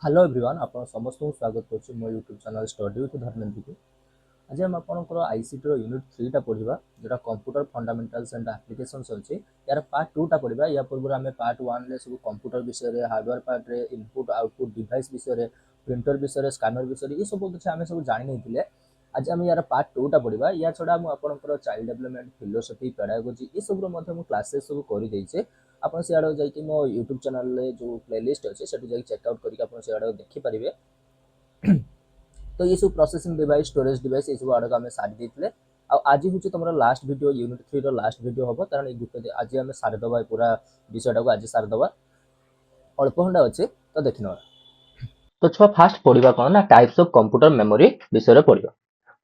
Hello everyone आप समस्त को स्वागत करुँ मो YouTube channel study with Dharmendra को। आज हम आपंकर आईसीटी यूनिट 3 पढ़ा जोटा कंप्यूटर फंडामेंटल्स एंड एप्लिकेशंस अच्छे यार पार्ट 2 पढ़ा। या पूर्व आम पार्ट 1 रे सब कंप्यूटर विषय हार्डवेयर पार्ट रे इनपुट आउटपुट डिवाइस विषय प्रिंटर विषय स्कैनर विषय ये सब किसी आम सब जानी नहीं। आज आम यार पार्ट 2 पढ़ा। या छड़ा मुझे चाइल्ड डेवलपमेंट फिलोसफी पेडागोजी ये सब क्लासेस सब कर आप सियाड़े जाकि मो यूट्यूब चैनल जो प्लेलिस्ट अच्छे से चेकआउट करके सियाड़े देखिपारे। तो ये सब प्रोसेसिंग डिवाइस स्टोरेज डिवाइस ये सब आड़क आम सारी देते। आज हूँ तुम last video unit 3 last video हम कारण ये गोटे आज आम सारीदे पूरा विषय को आज सारीदे अल्प घंटा अच्छे तो देखने। तो छुआ फास्ट पढ़ा कौन ना टाइप्स ऑफ कंप्यूटर मेमोरी विषय पढ़ा।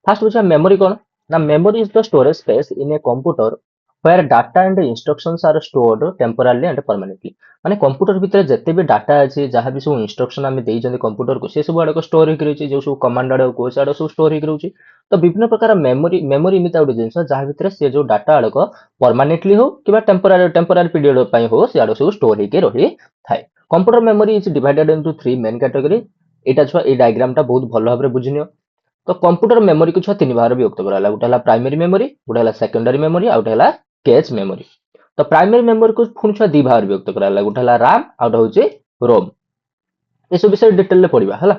फास्ट बुझा मेमोरी कौन ना memory is the storage space in a computer where data and instructions are stored temporarily and permanently। माने कंप्यूटर भितर जते भी डाटा अछि जहाँ भी सब इंस्ट्रक्शन आमे देइ जंदी कंप्यूटर को से सब आडक स्टोर होकि रहिछि जो सब कमांड आडक को से आडक सब स्टोर होकि रहुछि। तो विभिन्न प्रकार मेमोरी मेमोरी इमिता उडे जिंस जहाँ भितर से जो डाटा आडक परमानेंटली हो किबा टेम्पोरारी पीरियड पई हो से आडक सब स्टोर होकि रहि थाए। Computer memory is divided into 3 main category. एटा छुआ ए डायग्राम टा बहुत भलो भाबरे बुझिनियो। तो कंप्यूटर मेमोरी को छुआ तीन भाग विभक्त कराला। गोटे हला प्राइमरी मेमोरी, गोटे हला सेकेंडरी मेमोरी, आ गोटे हला कैच मेमोरी। तो प्राइमरी मेमोरी को पुणी छुआ दी भाग विभक्त कराला। गोटे हला राम आ गोटे होचे रोम। ये सब विषय डिटेल में पढ़िबा हला।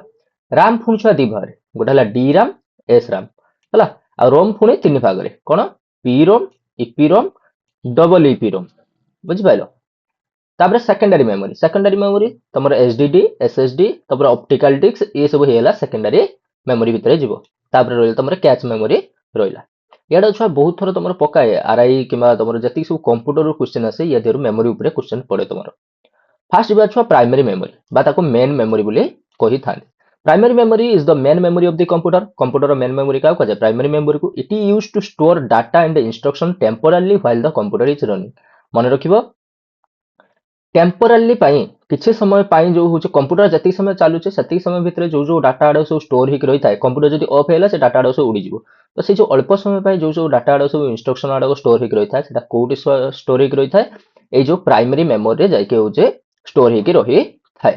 राम पुणी छुआ दी भाग, गोटे हला डी राम एस राम हला, आ रोम पुणी तीन भाग रे कोन पी रोम ईपी रोम डबल ईपी रोम। बुझि पाइलो। तापर सेकेंडरी मेमोरी तमर एसडीडी एसएसडी तपर ऑप्टिकल डिस्क ये सब हेला सेकेंडरी मेमोरी भितर जीवो। तापर रोइला तमर कैच मेमोरी रोइला। याडा छुआ बहुत थोर तमर पकाए आरआई किबा तमर जति सब कंप्यूटर रो क्वेश्चन आसे या देर मेमोरी ऊपर क्वेश्चन पड़े तमर। फास्ट बा छुआ प्राइमरी मेमोरी बा ताको मेन मेमोरी बोली कहि थांदे। Primary memory is the main memory of the computer. Computer main memory का कहे प्राइमरी मेमोरी को। It is used to store data and instruction temporally while the computer is running. मन रखिबो टेम्पोराली किसी समय जो हूँ कंप्यूटर जति समय चलुचे से समय भितर जो डाटा आड़ सब स्टोर होकर रही है कंप्यूटर जब ऑफ है डाटा आड़ सब उड़ीज। तो से जो अल्प समय जो डाटा आड़ सब इंस्ट्रक्शन आड़ स्टोर होकर रही है कौटी स्टोर होकर रही है ये जो प्राइमरी मेमोरी जाके हूँ स्टोर होकर रही है।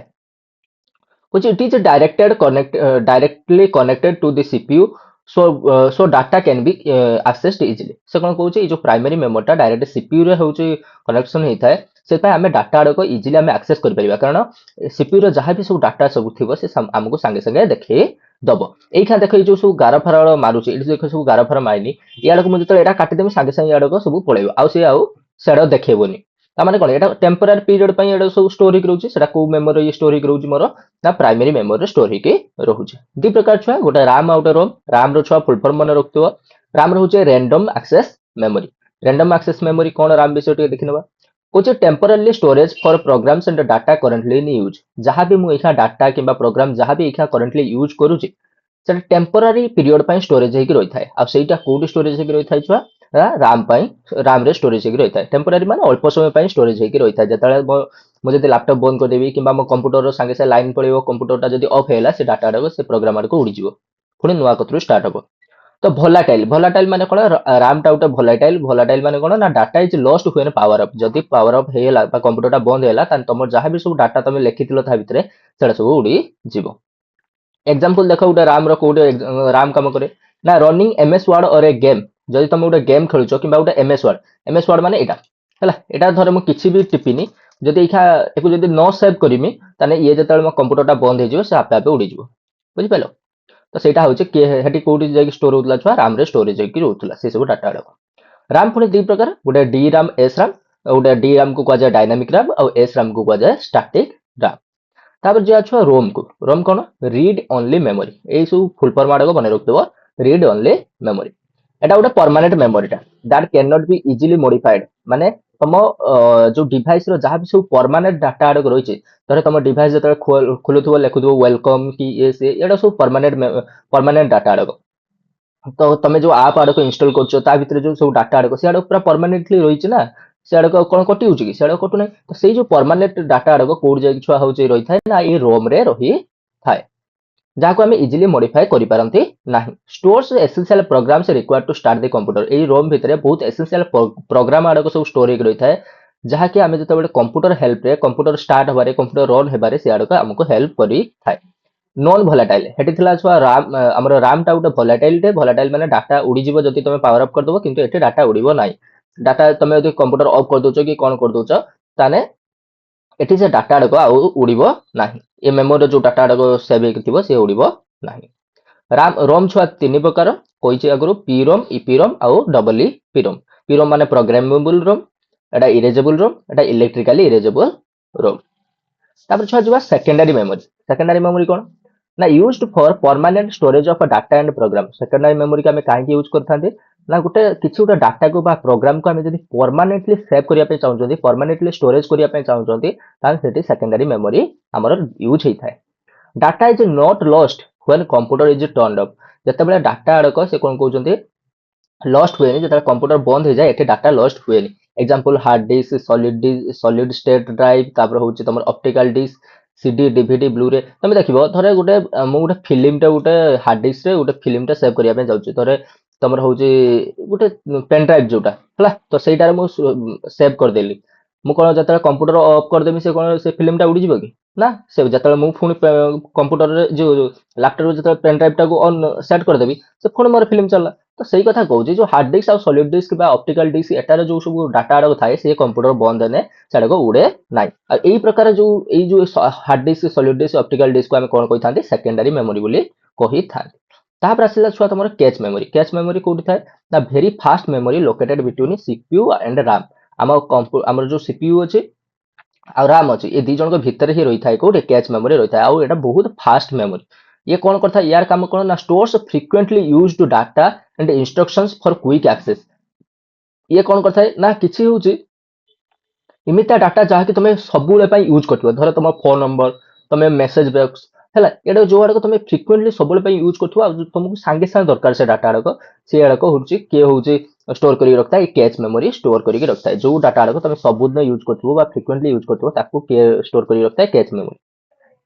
कुछ it is directly connected to the CPU so data can be accessed easily. से कौन कहूँ जो प्राइमरी मेमोरीटा डायरेक्ट सीपीयू रे हूँ कनेक्शन होता है से आम डाटा आड़क इजिली आम एक्सेस कर कारण सीपीयू जहाँ भी सब डाटा सब थी से आमको सांगे सांगे देखे दब। यही देख जो सब गार फार मारूचे ये देख सब गार फार मारिनी इड़क मुझे यहाँ काटिदेवी सांगे सांगे इड़क सब पड़े आउ देखेबनी। तामाने कौन एटा टेम्पोरारी पीरियड पई एटा सब स्टोर होकर रहउची सेटा को मेमोरी स्टोर होकर रहउची मोर ना प्राइमरी मेमोरी स्टोर होकर रहउची। दी प्रकार छुआ गोटे राम आउट रोम। राम रो छुआ फुल फॉर्म मन रखथो। राम रहउची random access memory. Random access memory कौन राम विषय टे देखिनबा। कुछ temporary storage for programs and data currently in use. जहां भी मु एखा डाटा किबा प्रोग्राम जहां भी एखा करंटली यूज करूची सेटा टेम्पोरारी पीरियड पई स्टोरेज होकर रही थाए। अब सेटा कोडी स्टोरेज होकर रही थाए छुआ राम रे स्टोरेज होकर रही है। टेम्पोरारी मान अल्प समय स्टोरेज होकर रही है। जो मुझे लैपटॉप बंद करदेवी कि मो कंप्यूटर सांगे सांगे लाइन पड़े कंप्यूटर जब ऑफ है से डाटा आड़क से प्रोग्राम आड़क उड़ीज पुणी नुआ कतरू स्टार्ट हम। तो भोलाटाइल भोलाटाइल माने कौन रामटा गोटे भोलाटाइल। भोलाटाइल माने कौन ना data is lost when power up. जदि पावर अप हेला कंप्यूटरटा बंद हैला तुम जहाँ भी सब डाटा तुम लिखिथिलो ता भितरे सेटा सब उड़ी जीवो। एग्जांपल देखो गोटे राम रो कोडे राम काम करे ना रनिंग एमएस वर्ड और ए गेम। जदि तुम गोटे गेम खेलुछ कि गोटे एमएस वर्ड माने एटा हैला एटा धर मु किछि भी टिपिनी जदि एखा एको जदि न सेव करमी ताने ये जतल मो कंप्यूटरटा बंद हे जिवो से आपे आपे उड़ी जिवो। बुझि पालो। तो सेटा होचे के हेटी कोडी जाई स्टोर होतला छुआ राम रे स्टोरेज होकी रहउतला से सब डाटा आड़क। राम पुणी दी प्रकार गोटे डी राम एस राम। गोटे डी राम को कहा जाए डायनामिक राम और एस राम को कहा जाए स्टैटिक राम। तापर जो छुआ रोम को रोम कौन रीड ओनली मेमोरी। यही सब फुल फॉर्म आड़क बने रखिदेव रीड ओनली मेमोरी। एटा गोटे परमानेंट मेमोरीटा that can not be easily modified. माने तुम जो डिवाइस रो जहाँ भी सब परमानेंट डाटा आड़क रही है तुम डिवाइस जो खोलुव लिखुव वेलकम कि ये से एटा सब परमानेंट डाटा आड़क। तो तुम जो आप आड़क इंस्टॉल कर भीतर जो सब डाटा आड़क से आड़क पूरा परमानेंटली रही ना से आड़क कौन कटि हो कि से कटु ना। तो से जो परमानेंट डाटा आड़क कोड जाए छुआ हो रही है ना ये रोम रे रही थाए जहाँ को आम इजिली मॉडिफाई करि पारंती नाही। Stores essential programs required to start the computer. एई रोम भितरे बहुत एसेंशियल प्रोग्राम आड़क सब स्टोर होकर रही है जहाँकि आम जो कंप्यूटर हेल्प रे computer start हबारे computer run Hebare से आड़क आमको हेल्प करी थाए नॉन भोलाटाइल हेटी थिला छुआ राम हमर राम टा गोटे भोलाटाइल माने डाटा उड़ी जीवो जदि तमे पावर अप कर दबो किंतु एटे डाटा उड़ीबो नाही डाटा तमे यदि कंप्यूटर ऑफ कर दोचो कि कोन कर दोचो ताने एटी से डाटा आड़क आउ उड़ीबो नाही ए मेमोरी जो डाटा आड़क सेव हेकिथिबो से उड़ीबो नाही राम रोम छुआ तीन प्रकार कही आगु पी रोम इपी रोम आउ डबल इ पी रोम माने प्रोग्रामेबल रोम एटा इरेजेबल रोम एटा इलेक्ट्रिकली इरेजेबल रोम तापर छुआ जवा सेकेंडरी मेमोरी कोन ना used for permanent storage of data and program secondary memory का हमें काहे यूज करथांते ना गोटे किछि गोटे डाटा को बा प्रोग्राम को हमें जदि परमानेंटली सेव करिया पे चाहउछंती परमानेंटली स्टोरेज करिया पे चाहउछंती तान सेठी सेकेंडरी मेमोरी हमर यूज हेइ थाए data is not lost when computer is turned of जते डाटा आड़क से कोन कहउछंती लॉस्ट हुए जो कंप्यूटर बंद हो जाए एटे डाटा लॉस्ट हुए example hard disk solid state drive तापर होची तमर optical disk CD DVD Blu ray तमे देखिबो थरे गोटे मु गोटे फिल्म टा गोटे हार्ड डिस्क रे गोटे फिल्म टा सेव करिया पे जाउची थरे तमर होची गोटे पेन ड्राइव जोटा हला तो सेटा रे मु सेव कर देली मु कोन जतरा कंप्यूटर ऑफ कर देमी से कोन से फिल्म टा उड़ी जिवो कि ना से जतरा मु फुनी कंप्यूटर रे जो लैपटॉप रे जतरा पेन ड्राइव टा को ऑन सेट कर देबी से फुनी मोर फिल्म चलला तो सही कथा कहूँ जो हार्ड डिस्क आ सॉलिड डिस्क ऑप्टिकल डिस्क एटार जो सब डाटा आड़क थाए से कंप्यूटर बंद हेने से उड़े ना यही प्रकार जो hard disk solid disk optical disk को आम कौन कही था सेकेंडरी मेमोरी बोली कही था तापर आसला छुआ तुम कैच मेमोरी कौटी थाए ना भेरी fast memory located between CPU and Ram आम जो सीपीयू अच्छे आ राम अच्छे ये दी जन भितर ही रही है कौटे कैच मेमोरी रही है आउ बहुत फास्ट मेमोरी ये कौन करता है यार काम कौन ना stores frequently used data and instructions for quick access ये कौन करता है ना किछि होची इमिता डाटा जहाँ कि तुम सब यूज कर धर तुम फोन नंबर तुम मेसेज बॉक्स है ये जो आड़क तुम फ्रिक्वेंटली सब यूज कर तुमको सांगे सांगे दरकार से डाटा आड़क से आड़क हूँ किए हूँ स्टोर कर रखता है कैच मेमोरी स्टोर करके रखता है जो डाटा आड़क तुम सबुदिन यूज कर फ्रिक्वेंटली यूज कर स्टोर कर रखता है cache memory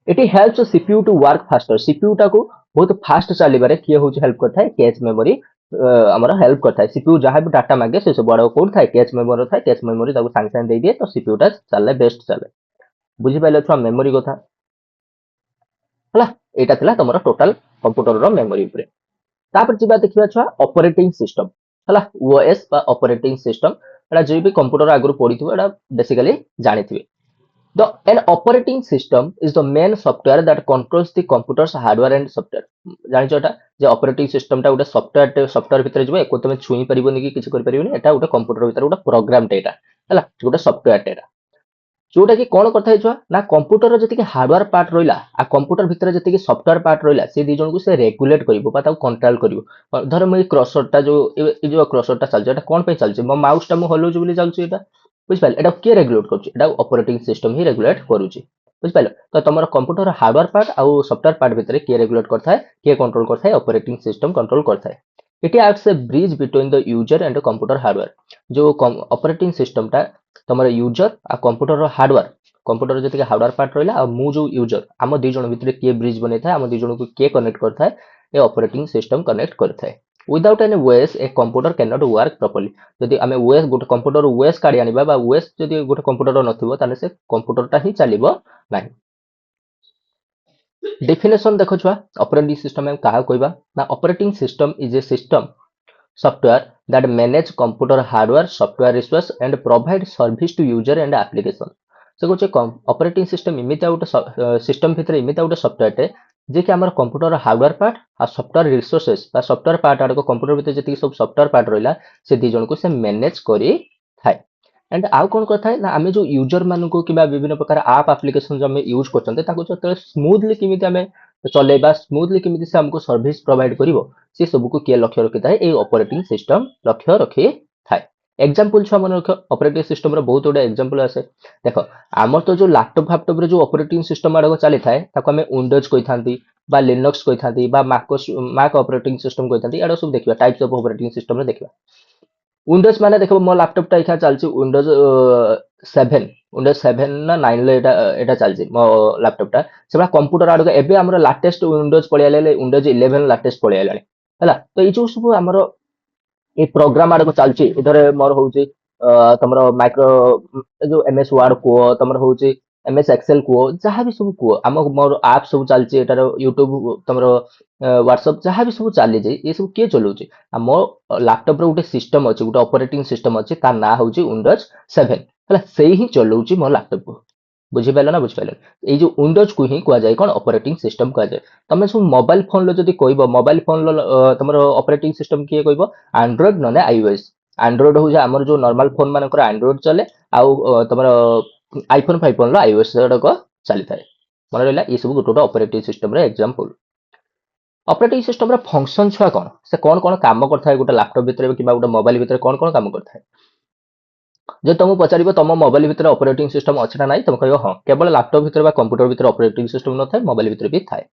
it helps CPU to work faster CPU टा को बहुत फास्ट चलिबारे किए हूँ हेल्प करता है कैच मेमोरी हमर हेल्प करता है सीपीयू जहाँ भी डाटा मांगे से सब आड़क कौन था कैच मेमोरी था कैच मेमोरी सांगे सांगे दे दिए तो सीपीयू टा चले बेस्ट चले बुझी पाइले छुआ मेमोरी कथा हला एटा थिला तमरो टोटल कंप्यूटर रो मेमोरी उपरे तापर जिबा देखिबा छुआ ऑपरेटिंग सिस्टम हला ओएस बा ऑपरेटिंग सिस्टम एटा जे भी कंप्यूटर आगु पढिथिबो एटा basically जानिथिबे an operating system is the main software that controls the computer's hardware and software जानिछ Etah J operating system टा गोटे सॉफ्टवेयर भितर जिवो एको तमे छुई परिबोनी कि किछि करि परिबोनी एटा गोटे कंप्यूटर भितर गोटे प्रोग्राम टेटा हला गोटे सॉफ्टवेयर टेटा जोटा कि कोन करथा छुआ ना कंप्यूटर रो जति हार्डवेयर पार्ट रहिला आ कंप्यूटर भितर जति सॉफ्टवेयर पार्ट रहिला से दी जन को से रेगुलेट करिवो बा ता कंट्रोल करिवो धर म क्रसर टा जो क्रसर टा चलछ एटा कोन पे चलछ म माउस टा म हलो जो बोली चलछ एटा बुझ पाइल एटा के रेगुलेट करूछ एटा ऑपरेटिंग सिस्टम ही रेगुलेट करूछ बुझ पाइल तो तमर कंप्यूटर हार्डवेयर पार्ट आ सॉफ्टवेयर पार्ट भितर के रेगुलेट करथा है के कंट्रोल करथा है ऑपरेटिंग सिस्टम कंट्रोल करथा है it acts A bridge between the user and computer hardware जो ऑपरेटिंग सिस्टम टा तमर यूजर आ कंप्यूटर हार्डवेयर कंप्यूटर जति हार्डवेयर पार्ट रहिला आ मु जो यूजर आम दी जन भितर के ब्रिज बनै था आम दी जन को के कनेक्ट करथा है ए ऑपरेटिंग सिस्टम कनेक्ट करथा है without any OS a computer can not work properly जदि आमे ओएस गोटे कंप्यूटर ओएस काढी आनिबा बा ओएस जदि गोटे कंप्यूटर नथिबो ताने से कंप्यूटर ता ही चलिबो नाही डेफिनेशन देखो छुआ ऑपरेटिंग सिस्टम में कहा कहबा ना operating system is a system software that manage computer hardware software resource and provide service to user and application से कुछ ऑपरेटिंग सिस्टम इमिता गोटे सिस्टम भितर इमिता गोटे सॉफ्टवेयर टे जे कि हमर कंप्यूटर हार्डवेयर पार्ट आ सॉफ्टवेयर रिसोर्सेस बा सॉफ्टवेयर पार्ट आड़ कंप्यूटर भितर जति सब सॉफ्टवेयर पार्ट रहिला से दी जन को से मैनेज करी थाए एंड आउ कोन करथा है ना आमे जो यूजर मानु को किबा विभिन्न प्रकार ऐप एप्लीकेशन जो हम यूज करचंते ताको जते स्मूथली किमिति आमे चलेबा स्मूथली किमिति से हमको सर्विस प्रोवाइड करिवो से सब को के लक्ष्य रखिता है ए ऑपरेटिंग सिस्टम लक्ष्य रखी थाए एग्जांपल छ मन रख ऑपरेटिंग सिस्टम रो बहुत बडा एग्जांपल आसे देखो हमर तो जो लैपटॉप रे जो ऑपरेटिंग सिस्टम आडो चली थाए ताको हमें विंडोज कहि थांती बा लिनक्स कहि थांती बा मैक ऑपरेटिंग सिस्टम कहि थांती एडो सब देखिबा टाइप्स ऑफ ऑपरेटिंग सिस्टम रे देखिबा विंडोज माने देखो मो लैपटॉप टा इखा चलछि विंडोज 7 ना 9 ले एटा चलछि मो लैपटॉप टा सेबा कंप्यूटर आडो एबे हमर लेटेस्ट विंडोज पळि आले विंडोज 11 लेटेस्ट पळि आले हला तो ई जो सब हमर ए प्रोग्राम आडो चलछि इधर मोर होउछि ତମର ମାଇକ୍ରୋ ଯୋଉ MS ୱାର୍ଡ କୁହ, ତମର ହଉଛି MS ଏକ୍ସେଲ କୁହ, ଯାହା ବି ସବୁ କୁହ, ମୋର ଆପ୍ ସବୁ ଚାଲିଛି ଏଟାର, ୟୁଟ୍ୟୁବ, ତମର ହ୍ୱାଟ୍ସଆପ, ଯାହା ବି ସବୁ ଚାଲିଛି, ଏ ସବୁ କିଏ ଚଲାଉଛି? ଆମ ଲାପଟପ ର ଗୋଟେ ସିଷ୍ଟମ ଅଛି, ଗୋଟେ ଅପରେଟିଂ ସିଷ୍ଟମ ଅଛି, ତା ନାଁ ହଉଛି ୱିଣ୍ଡୋଜ 7 ହେଲା, ସେଇ ହିଁ ଚଲାଉଛି ମୋ ଲାପଟପକୁ। ବୁଝିପାରିଲ ନା? ବୁଝିପାରିଲ? ଏଇ ଯୋଉ ୱିଣ୍ଡୋଜ କୁ ହିଁ କୁହାଯାଏ କଣ? ଅପରେଟିଂ ସିଷ୍ଟମ କୁହାଯାଏ। ତମେ ସବୁ ମୋବାଇଲ ଫୋନ ଯଦି କହିବ, ମୋବାଇଲ ଫୋନ ତମର ଅପରେଟିଂ ସିଷ୍ଟମ କିଏ କହିବ? ଆଣ୍ଡ୍ରଏଡ ନହେଲେ iOS। ଆଣ୍ଡ୍ରଏଡ ହଉଛି ଆମର ଯୋଉ ନର୍ମାଲ ଫୋନ ମାନଙ୍କର ଆଣ୍ଡ୍ରଏଡ ଚାଲେ, ଆଉ ତମର ଆଇଫୋନ ଫାଇଫୋନ ର iOS ଗୁଡାକ ଚାଲିଥାଏ। ମନେ ରହିଲା? ଏ ସବୁ ଗୋଟେ ଗୋଟେ ଅପରେଟିଂ ସିଷ୍ଟମ ର ଏକ୍ସାମ୍ପଲ। ଅପରେଟିଂ ସିଷ୍ଟମ ର ଫଙ୍କସନ ଛୁଆ କଣ? ସେ କଣ କଣ କାମ କରିଥାଏ ଗୋଟେ ଲାପଟପ ଭିତରେ କିମ୍ବା ଗୋଟେ ମୋବାଇଲ ଭିତରେ କଣ କଣ କାମ କରିଥାଏ? ଯଦି ତମକୁ ପଚାରିବ ତମ ମୋବାଇଲ ଭିତରେ ଅପରେଟିଂ ସିଷ୍ଟମ ଅଛି ନା ନାହିଁ, ତମେ କହିବ ହଁ। କେବଳ ଲାପଟପ ଭିତରେ ବା କମ୍ପ୍ୟୁଟର ଭିତରେ ଅପରେଟିଂ ସିଷ୍ଟମ ନଥାଏ, ମୋବାଇଲ ଭିତରେ ବି ଥାଏ।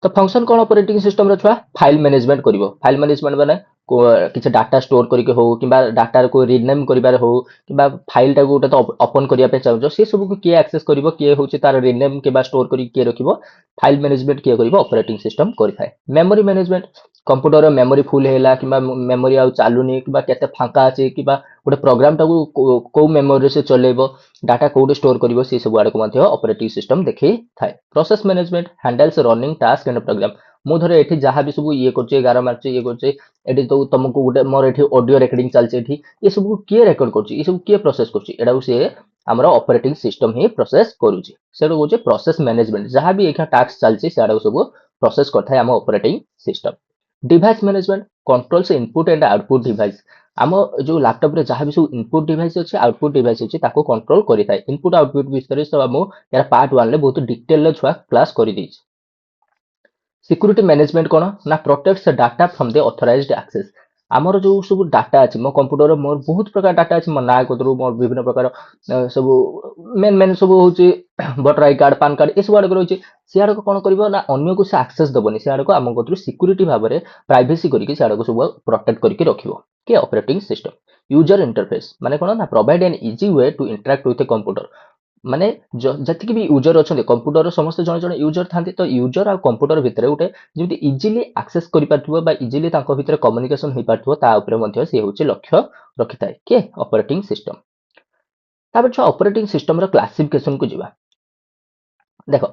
ତ ଫଙ୍କସନ କଣ ଅପରେଟିଂ ସିଷ୍ଟମ ର ଛୁଆ? ଫାଇଲ ମ୍ୟାନେଜମେଣ୍ଟ କରିବ। ଫାଇଲ ମ୍ୟାନେଜମେଣ୍ଟ ମାନେ କିଛି ଡାଟା ଷ୍ଟୋର କରିକି ହଉ, କିମ୍ବା ଡାଟାକୁ ରିନେମ୍ କରିବାରେ ହଉ, କିମ୍ବା ଫାଇଲ ଟାକୁ ଗୋଟେ ତ ଓପନ କରିବା ପାଇଁ ଚାହୁଁଛ, ସେ ସବୁକୁ କିଏ ଆକ୍ସେସ କରିବ, କିଏ ହଉଛି ତାର ରିନେମ୍ କିମ୍ବା ଷ୍ଟୋର କରିକି କିଏ ରଖିବ? ଫାଇଲ ମ୍ୟାନେଜମେଣ୍ଟ କିଏ କରିବ? ଅପରେଟିଂ ସିଷ୍ଟମ କରିଥାଏ। ମେମୋରି ମ୍ୟାନେଜମେଣ୍ଟ, କମ୍ପ୍ୟୁଟର ମେମୋରି ଫୁଲ ହେଇଲା, କିମ୍ବା ମେମୋରି ଆଉ ଚାଲୁନି, କିମ୍ବା କେତେ ଫାଙ୍କା ଅଛି, କିମ୍ବା ଗୋଟେ ପ୍ରୋଗ୍ରାମ ଟାକୁ କୋଉ ମେମୋରିରେ ସେ ଚଲେଇବ, ଡାଟା କୋଉଠି ଷ୍ଟୋର କରିବ, ସେ ସବୁ ଆଡକୁ ମଧ୍ୟ ଅପରେଟିଂ ସିଷ୍ଟମ ଦେଖେଇଥାଏ। Process management handles running task and program. ମୁଁ ଧର ଏଠି ଯାହା ବି ସବୁ ଇଏ କରୁଛି, ଗାର ମାରୁଛି, ଇଏ କରୁଛି, ଏଠି ତ ତମକୁ ଗୋଟେ ମୋର ଏଠି ଅଡିଓ ରେକର୍ଡିଂ ଚାଲିଛି, ଏଠି ଏ ସବୁ କିଏ ରେକର୍ଡ କରୁଛି, ଏ ସବୁ କିଏ ପ୍ରୋସେସ କରୁଛି? ଏଟାକୁ ସିଏ ଆମର ଅପରେଟିଂ ସିଷ୍ଟମ ହିଁ ପ୍ରୋସେସ କରୁଛି। ସେଟା ହଉଛି ପ୍ରୋସେସ ମ୍ୟାନେଜମେଣ୍ଟ। ଯାହା ବି ଏଇଖା ଟାସ୍କ ଚାଲିଛି ସେଟାକୁ ସବୁ ପ୍ରୋସେସ କରିଥାଏ ଆମ operating system. Device management controls input and output device. ଆମ ଯୋଉ ଲାପଟପ ରେ ଯାହା ବି ସବୁ ଇନପୁଟ ଡିଭାଇସ ଅଛି, ଆଉଟପୁଟ ଡିଭାଇସ ଅଛି, ତାକୁ କଣ୍ଟ୍ରୋଲ କରିଥାଏ। ଇନପୁଟ ଆଉଟପୁଟ ବିଷୟରେ ମୁଁ ଏହାର ପାର୍ଟ 1 ରେ ବହୁତ ଡିଟେଲ ଛୁଆ କ୍ଲାସ କରିଦେଇଛି। ସିକ୍ୟୁରିଟି ମ୍ୟାନେଜମେଣ୍ଟ କଣ? ନା protects data from the authorized access. ଆମର ଯୋଉ ସବୁ ଡାଟା ଅଛି, ମୋ କମ୍ପ୍ୟୁଟରରେ ମୋର ବହୁତ ପ୍ରକାର ଡାଟା ଅଛି, ମୋ ନାଁ କତରୁ ମୋର ବିଭିନ୍ନ ପ୍ରକାର ସବୁ ମେନ୍ ସବୁ ହଉଛି voter I card, PAN card, ଏସବୁ ଆଡକୁ ରହିଛି। ସିଆଡକୁ କଣ କରିବ ନା ଅନ୍ୟକୁ ସେ ଆକ୍ସେସ ଦବନି, ସିଆଡକୁ ଆମ କତରୁ ସିକ୍ୟୁରିଟି ଭାବରେ ପ୍ରାଇଭେସି କରିକି ସିଆଡକୁ ସବୁ ପ୍ରୋଟେକ୍ଟ କରିକି ରଖିବ। କି ଅପରେଟିଂ ସିଷ୍ଟମ। ୟୁଜର ଇଣ୍ଟରଫେସ ମାନେ କଣ? ନା provide N easy way to Interact with A computer. ମାନେ ଯେତିକି ବି ୟୁଜର ଅଛନ୍ତି, କମ୍ପ୍ୟୁଟର ସମସ୍ତେ ଜଣେ ଜଣେ ୟୁଜର ଥାନ୍ତି, ତ ୟୁଜର ଆଉ କମ୍ପ୍ୟୁଟର ଭିତରେ ଗୋଟେ ଯେମିତି ଇଜିଲି ଆକ୍ସେସ କରିପାରୁଥିବ ବା ଇଜିଲି ତାଙ୍କ ଭିତରେ କମ୍ୟୁନିକେସନ ହେଇପାରୁଥିବ, ତା ଉପରେ ମଧ୍ୟ ସେ ହେଉଛି ଲକ୍ଷ୍ୟ ରଖିଥାଏ। କିଏ? Operating system. ତାପରେ ଛୁଆ ଅପରେଟିଂ ସିଷ୍ଟମର କ୍ଲାସିଫିକେସନ କୁ ଯିବା। ଦେଖ,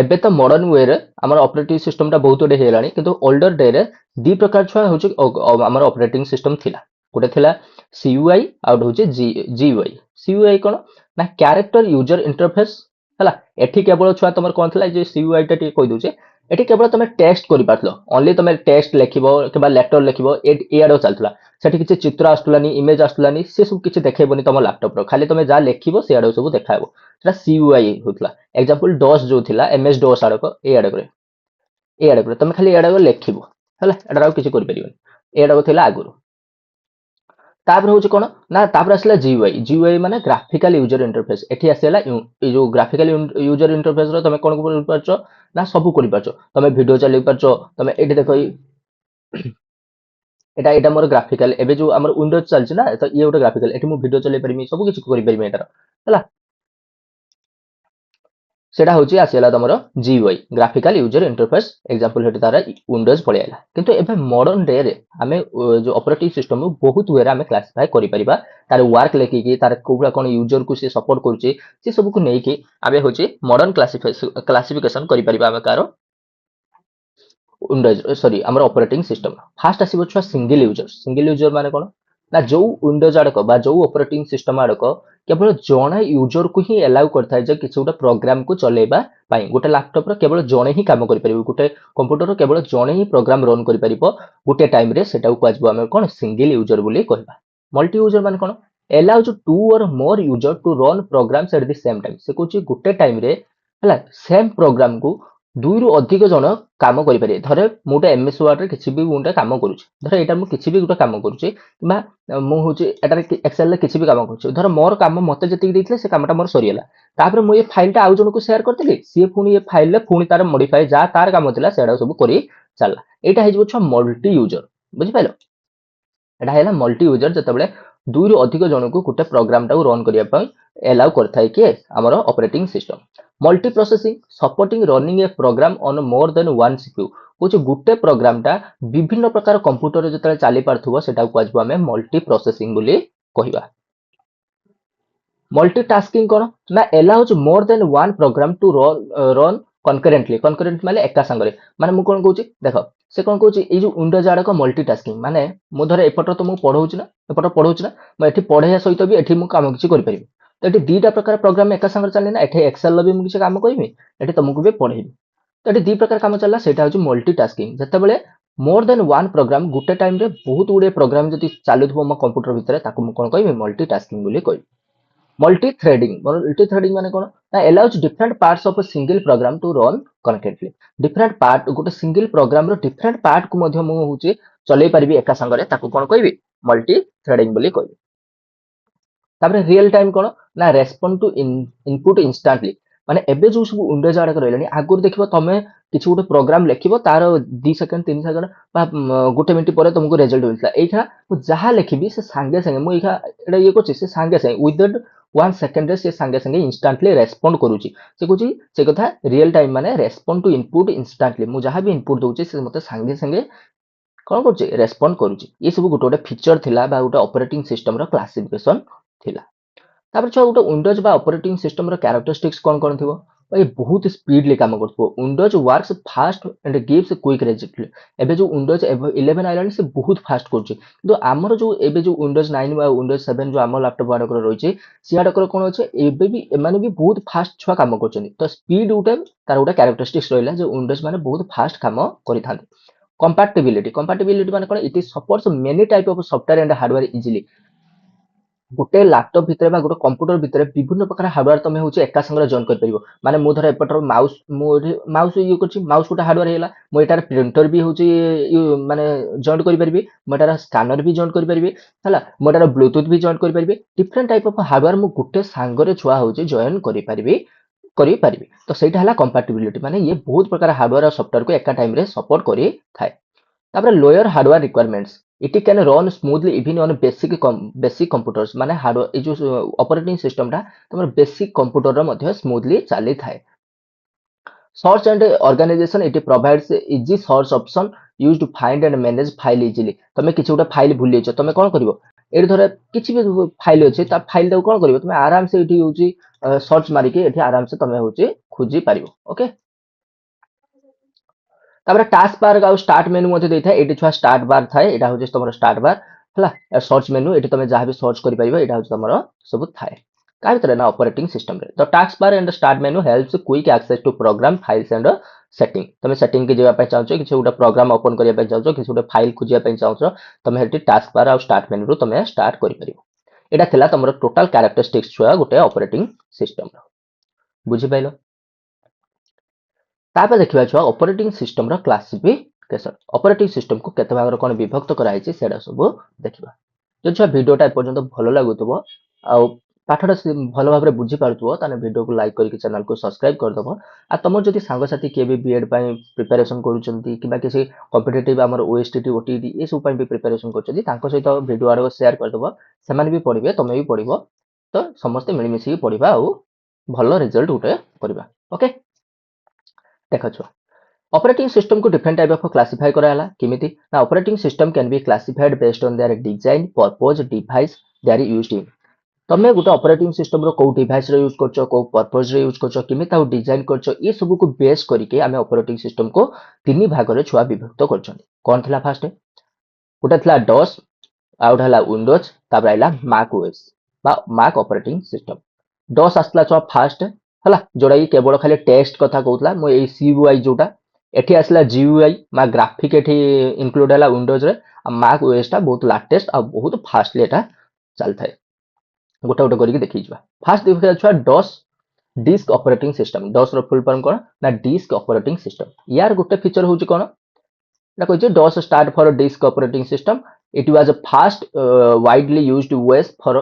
ଏବେ ତ ମଡର୍ନ ୱେରେ ଆମର ଅପରେଟିଂ ସିଷ୍ଟମଟା ବହୁତ ଗୋଟେ ହେଇଗଲାଣି, କିନ୍ତୁ ଓଲ୍ଡର ଡେରେ ଦି ପ୍ରକାର ଛୁଆ ହେଉଛି ଆମର ଅପରେଟିଂ ସିଷ୍ଟମ ଥିଲା। ଗୋଟେ ଥିଲା CUI ଆଉ ଗୋଟେ ହେଉଛି GUI। CUI କଣ? ନା କ୍ୟାରେକ୍ଟର ୟୁଜର ଇଣ୍ଟରଫେସ ହେଲା। ଏଠି କେବଳ ଛୁଆ ତମର କଣ ଥିଲା? ଯେ CUI ଟା ଟିକେ କହିଦଉଛି। ଏଠି କେବଳ ତମେ ଟେକ୍ସଟ କରିପାରୁଥିଲ, ଅନଲି ତମେ ଟେକ୍ସଟ ଲେଖିବ କିମ୍ବା ଲେଟର ଲେଖିବ, ଏଆଡକୁ ଚାଲୁଥିଲା। ସେଠି କିଛି ଚିତ୍ର ଆସୁଥିଲାନି, ଇମେଜ ଆସୁଥିଲାନି, ସେ ସବୁ କିଛି ଦେଖେଇବନି ତମ ଲାପଟପର, ଖାଲି ତମେ ଯାହା ଲେଖିବ ସେଆଡକୁ ସବୁ ଦେଖାହେବ। ସେଟା CUI ହଉଥିଲା। ଏକ୍ସାମ୍ପଲ ଡସ୍ ଯୋଉ ଥିଲା, MS ଡସ୍ ଆଡକ, ଏଇ ଆଡକରେ ତମେ ଖାଲି ଏଆଡକ ଲେଖିବ ହେଲା, ଏଟାର ଆଉ କିଛି କରିପାରିବନି। ଏଆଡକ ଥିଲା ଆଗରୁ। ତାପରେ ହଉଛି କଣ? ନା ତାପରେ ଆସିଲା GUI। GUI ମାନେ ଗ୍ରାଫିକାଲ ୟୁଜର ଇଣ୍ଟରଫେସ। ଏଠି ଆସିଲା ଏଇ ଯୋଉ ଗ୍ରାଫିକାଲ ୟୁଜର ଇଣ୍ଟରଫେସ ର ତମେ କଣ କରିପାରୁଛ? ନା ସବୁ କରିପାରୁଛ। ତମେ ଭିଡିଓ ଚଲେଇ ପାରୁଛ, ତମେ ଏଠି ଦେଖ, ଏଇଟା ମୋର ଗ୍ରାଫିକାଲ। ଏବେ ଯୋଉ ଆମର ୱିଣ୍ଡୋଜ ଚାଲିଛି ନା, ତ ଇଏ ଗୋଟେ ଗ୍ରାଫିକାଲ। ଏଠି ମୁଁ ଭିଡିଓ ଚଲେଇ ପାରିବି, ସବୁ କିଛି କରିପାରିବି ଏଟାର ହେଲା। ସେଟା ହଉଛି ଆସିଲା ତମର GUI, graphical user interface. Example ସେଠି ତାର ୱିଣ୍ଡୋଜ ପଳେଇ ଆଇଲା। କିନ୍ତୁ ଏବେ ମଡର୍ନ ଡେ ରେ ଆମେ ଯୋଉ ଅପରେଟିଂ ସିଷ୍ଟମ ବହୁତ ୱେରେ ଆମେ କ୍ଲାସିଫାଏ କରିପାରିବା। ତାର ୱାର୍କ ଲେଖିକି, ତାର କୋଉଟା କଣ ୟୁଜରକୁ ସେ ସପୋର୍ଟ କରୁଛି, ସେ ସବୁକୁ ନେଇକି ଆମେ ହଉଛି ମଡର୍ନ କ୍ଲାସିଫିକେସନ କରିପାରିବା ଆମେ କାର ୱିଣ୍ଡୋଜ, ସରି ଆମର ଅପରେଟିଂ ସିଷ୍ଟମ। ଫାଷ୍ଟ ଆସିବ ଛୁଆ ସିଙ୍ଗଲ ୟୁଜର। ସିଙ୍ଗଲ ୟୁଜର ମାନେ କଣ? ନା ଯୋଉ ୱିଣ୍ଡୋଜ ଆଡକ ବା ଯୋଉ ଅପରେଟିଂ ସିଷ୍ଟମ ଆଡକ କେବଳ ଜଣେ ୟୁଜରକୁ ହିଁ ଏଲାଉ କରିଥାଏ ଯେ କିଛି ଗୋଟେ ପ୍ରୋଗ୍ରାମକୁ ଚଲେଇବା ପାଇଁ। ଗୋଟେ ଲାପଟପର କେବଳ ଜଣେ ହିଁ କାମ କରିପାରିବ, ଗୋଟେ କମ୍ପ୍ୟୁଟର କେବଳ ଜଣେ ହିଁ ପ୍ରୋଗ୍ରାମ ରନ୍ କରିପାରିବ ଗୋଟେ ଟାଇମରେ। ସେଟାକୁ କୁହାଯିବ ଆମେ କଣ? ସିଙ୍ଗଲ ୟୁଜର ବୋଲି କହିବା। ମଲ୍ଟି ୟୁଜର ମାନେ କଣ? allows two or more user to run programs at the same time। ସେ କହୁଛି ଗୋଟେ ଟାଇମରେ ହେଲା ସେମ୍ ପ୍ରୋଗ୍ରାମକୁ ଦୁଇରୁ ଅଧିକ ଜଣ କାମ କରିପାରିବେ। ଧର ମୁଁ ଗୋଟେ MS ୱାର୍ଡରେ କିଛି ବି ଗୋଟେ କାମ କରୁଛି, ଧର ଏଇଟା ମୁଁ କିଛି ବି ଗୋଟେ କାମ କରୁଛି, କିମ୍ବା ମୁଁ ହଉଛି ଏଟାରେ ଏକ୍ସେଲରେ କିଛି ବି କାମ କରୁଛି। ଧର ମୋର କାମ ମତେ ଯେତିକି ଦେଇଥିଲେ ସେ କାମଟା ମୋର ସରିଗଲା, ତାପରେ ମୁଁ ଏ ଫାଇଲଟା ଆଉ ଜଣଙ୍କୁ ସେୟାର କରିଦେଲି, ସିଏ ପୁଣି ଏ ଫାଇଲରେ ପୁଣି ତାର ମଡିଫାଏ ଯାହା ତାର କାମ ଥିଲା ସେଟା ସବୁ କରି ଚାଲିଲା। ଏଇଟା ହେଇଯିବ ଛୁଆ ମଲ୍ଟି ୟୁଜର। ବୁଝିପାରିଲ? ଏଟା ହେଲା ମଲ୍ଟି ୟୁଜର, ଯେତେବେଳେ ଦୁଇରୁ ଅଧିକ ଜଣଙ୍କୁ ଗୋଟେ ପ୍ରୋଗ୍ରାମଟାକୁ ରନ୍ କରିବା ପାଇଁ ଏଲାଉ କରିଥାଏ କିଏ? ଆମର operating system. Multi processing supporting running a program on more than one CPU। କହୁଛି ଗୋଟେ ପ୍ରୋଗ୍ରାମଟା ବିଭିନ୍ନ ପ୍ରକାର କମ୍ପ୍ୟୁଟରରେ ଯେତେବେଳେ ଚାଲି ପାରୁଥିବ ସେଟାକୁ କୁହାଯିବ ଆମେ ମଲ୍ଟି ପ୍ରୋସେସିଂ ବୋଲି କହିବା। मल्टीटास्किंग कौन ना allows more than one program to run concurrently concurrent माने एका संगरे माने मु कोन कहूची देखो से कोन कहूची ए जो विंडोज आड़क मल्टीटास्किंग माने मु धर एपटर तो मु पढौची ना एपटर पढौची ना मु एठी पढैया सहित भी एठी मु काम किछि करि परिबि तो एठी दीटा प्रकार प्रोग्राम एका संगरे चलले ना एठी एक्सेल भी मु किछि काम करबि एठी तुमको भी पढैबि तो एठी दी प्रकार काम चलला सेटा होची मल्टीटास्किंग जतेबेले मोर देन वन प्रोग्राम गुटे टाइम रे बहुत गुडे प्रोग्राम जति चालुथबो मो कंप्यूटर भितरे ताको मु कोन कहबि मल्टीटास्किंग बोली कहबि। मल्टी थ्रेडिंग माने कोन ना allows different parts of a single program to run connectedly different part गोटे सिंगल प्रोग्राम रो डिफरेंट पार्ट को मध्य मु होची चलै परिबी एका संगरे ताको कोन कहबी मल्टी थ्रेडिंग बोली कहबी। तापर रियल टाइम कोन ना रेस्पोंड टू इनपुट इंस्टेंटली माने एबे जो सब विंडोज आडक रहलानी आगुर देखिबो तमे किछि गोटे प्रोग्राम लेखिबो तार 2 सेकंड 3 सेकंड बा गोटे मिनिट परे तुमको रिजल्ट मिलता एठा मु जहा लेखिबी से संगे संगे मु एठा एटा ये कोछि से संगे संगे विदिन 1 सेकंड रे से संगे संगे इंस्टेंटली रेस्पोंड करूची से कोछि से कथा रियल टाइम माने रेस्पोंड टू इनपुट इंस्टेंटली मु जहा भी इनपुट दोउची से मते संगे संगे कोन करची रेस्पोंड करूची ये सब गोटे गोटे फीचर थिला बा गोटे ऑपरेटिंग सिस्टम रो क्लासिफिकेशन थिला। तापर छो गोटे विंडोज बा ऑपरेटिंग सिस्टम रो कैरेक्टरिस्टिक्स कोन कोन थिबो ये बहुत स्पीडली काम करथबो Windows works fast and gives quick result एबे जो विंडोज 11 आइलानी से बहुत फास्ट करछि किंतु हमर जो एबे जो विंडोज 9 बा विंडोज 7 जो हमर लैपटॉप आडकर रहिछि सियाडकर कोन होचे एबे भी एमाने भी बहुत फास्ट छुआ काम करछनी तो स्पीड उटे तार गोटे कैरेक्टरिस्टिक्स रहिला जो विंडोज माने बहुत फास्ट काम करिथान। कंपैटिबिलिटी माने कोन it is supports many type of software and hardware easily गोटे लैपटॉप भितर बा गोटे कंप्यूटर भितर विभिन्न प्रकार हार्डवेयर तमे होची एका संगे जॉइन कर परिबो माने मु धर एपटर माउस माउस यूज करछि माउस गोटे हार्डवेयर हेला मु एटार प्रिंटर भी होची माने जॉइन कर परिबी मु एटार स्कैनर भी जॉइन कर परिबी हला मु एटार ब्लूटूथ भी जॉइन कर परिबी डिफरेंट टाइप ऑफ हार्डवेयर मु गोटे संगे छुआ होची जॉइन करि परिबी तो सेटा हला कंपैटिबिलिटी माने ये बहुत प्रकार हार्डवेयर और सॉफ्टवेयर को एका टाइम रे सपोर्ट करि थाए। तापर lower hardware requirements it can run smoothly even on basic computers माने हार्डवेयर ए जो ऑपरेटिंग सिस्टम ता तमर बेसिक कंप्यूटर रो मध्ये स्मूथली चली थाए। Search and organisation it provides easy search option used to find and manage file easily तमे किछि गोटे फाइल भूली छ तमे कोन करिवो एठी धरे किछि भी फाइल अछि ता फाइल दे कोन करिवो तमे आराम से एठी होची सर्च मारी के एठी आराम से तमे होची खोजी पारिवो ओके। तापर टास्क बार का स्टार्ट मेनू मध्ये देई थाए एटी छुआ स्टार्ट बार थाए एटा होजे तमरो स्टार्ट बार हला सर्च मेनू एटी तमे जहां भी सर्च करि परिबो एटा होजे तमरो सब थाए का भीतर ना ऑपरेटिंग सिस्टम रे तो task bar and start menu helps quick access to program files and setting तमे सेटिंग के जेबा पे चाहछो किछ गोटा प्रोग्राम ओपन करिया पे चाहछो किछ गोटा फाइल खोजिया पे चाहछो तमे हेटी टास्क बार और स्टार्ट मेनू रो तमे स्टार्ट करि परिबो एटा थिला तमरो टोटल कैरेक्टरिस्टिक्स छुआ गोटे ऑपरेटिंग सिस्टम रो बुझि पाइलो। तापर देखिबा छुआ ऑपरेटिंग सिस्टम रो क्लासिफिकेशन ऑपरेटिंग सिस्टम को केते भाग रो कोन विभक्त कराई छि सेडा सब देखिबा जो छुआ वीडियोटा पर्यंत भलो लागुतबो आ पाठटा भलो भाबरे बुझी पारतबो ताने वीडियो को लाइक करके चैनल को सब्सक्राइब कर दबो आ तमर जति सांग साथी के भी बीएड पय प्रिपरेशन करूचंती किबा किसी कॉम्पिटिटिव हमर ओएसटीटी ओटीटी ए सब पय भी प्रिपरेशन करचंती तांको सहित वीडियो आरो शेयर कर दबो समान भी पढिबे तमे भी पढिबो तो समस्त मिली मिसी पढिबा आ भलो रिजल्ट उठे करबा ओके। देखा छुआ ऑपरेटिंग सिस्टम को डिफरेंट टाइप ऑफ क्लासिफाई कराला किमिति ना operating system can be classified based on their design purpose device they are used in तमे गोटे ऑपरेटिंग सिस्टम रो को डिवाइस रो यूज करछो को पर्पस रो यूज करछो किमिति आ डिजाइन करछो ये सब को बेस करके हमें ऑपरेटिंग सिस्टम को तीन भाग रे छुआ विभक्त करछन कोन थिला फर्स्ट गोटे थिला डॉस आउट हला विंडोज तापर आइला मैक ओएस बा मैक ऑपरेटिंग सिस्टम डॉस आसला छुआ फर्स्ट हला जोड़ा ये केवल खाली टेक्स्ट कथा कहउतला मो ए सीयूआई जोटा एठी आसला जीयूआई मा ग्राफिक एठी इंक्लूड हला विंडोज रे आ मैक ओएस ता बहुत लेटेस्ट आ बहुत फास्टली एटा चलथाय गोटा गोटा करके देखि जबा फर्स्ट देखा छुआ DOS disk operating system DOS रो फुल फॉर्म कोन ना डिस्क ऑपरेटिंग सिस्टम यार गोटे फीचर होउची कोन ना कहै DOS start for disk operating system it was a first widely used OS for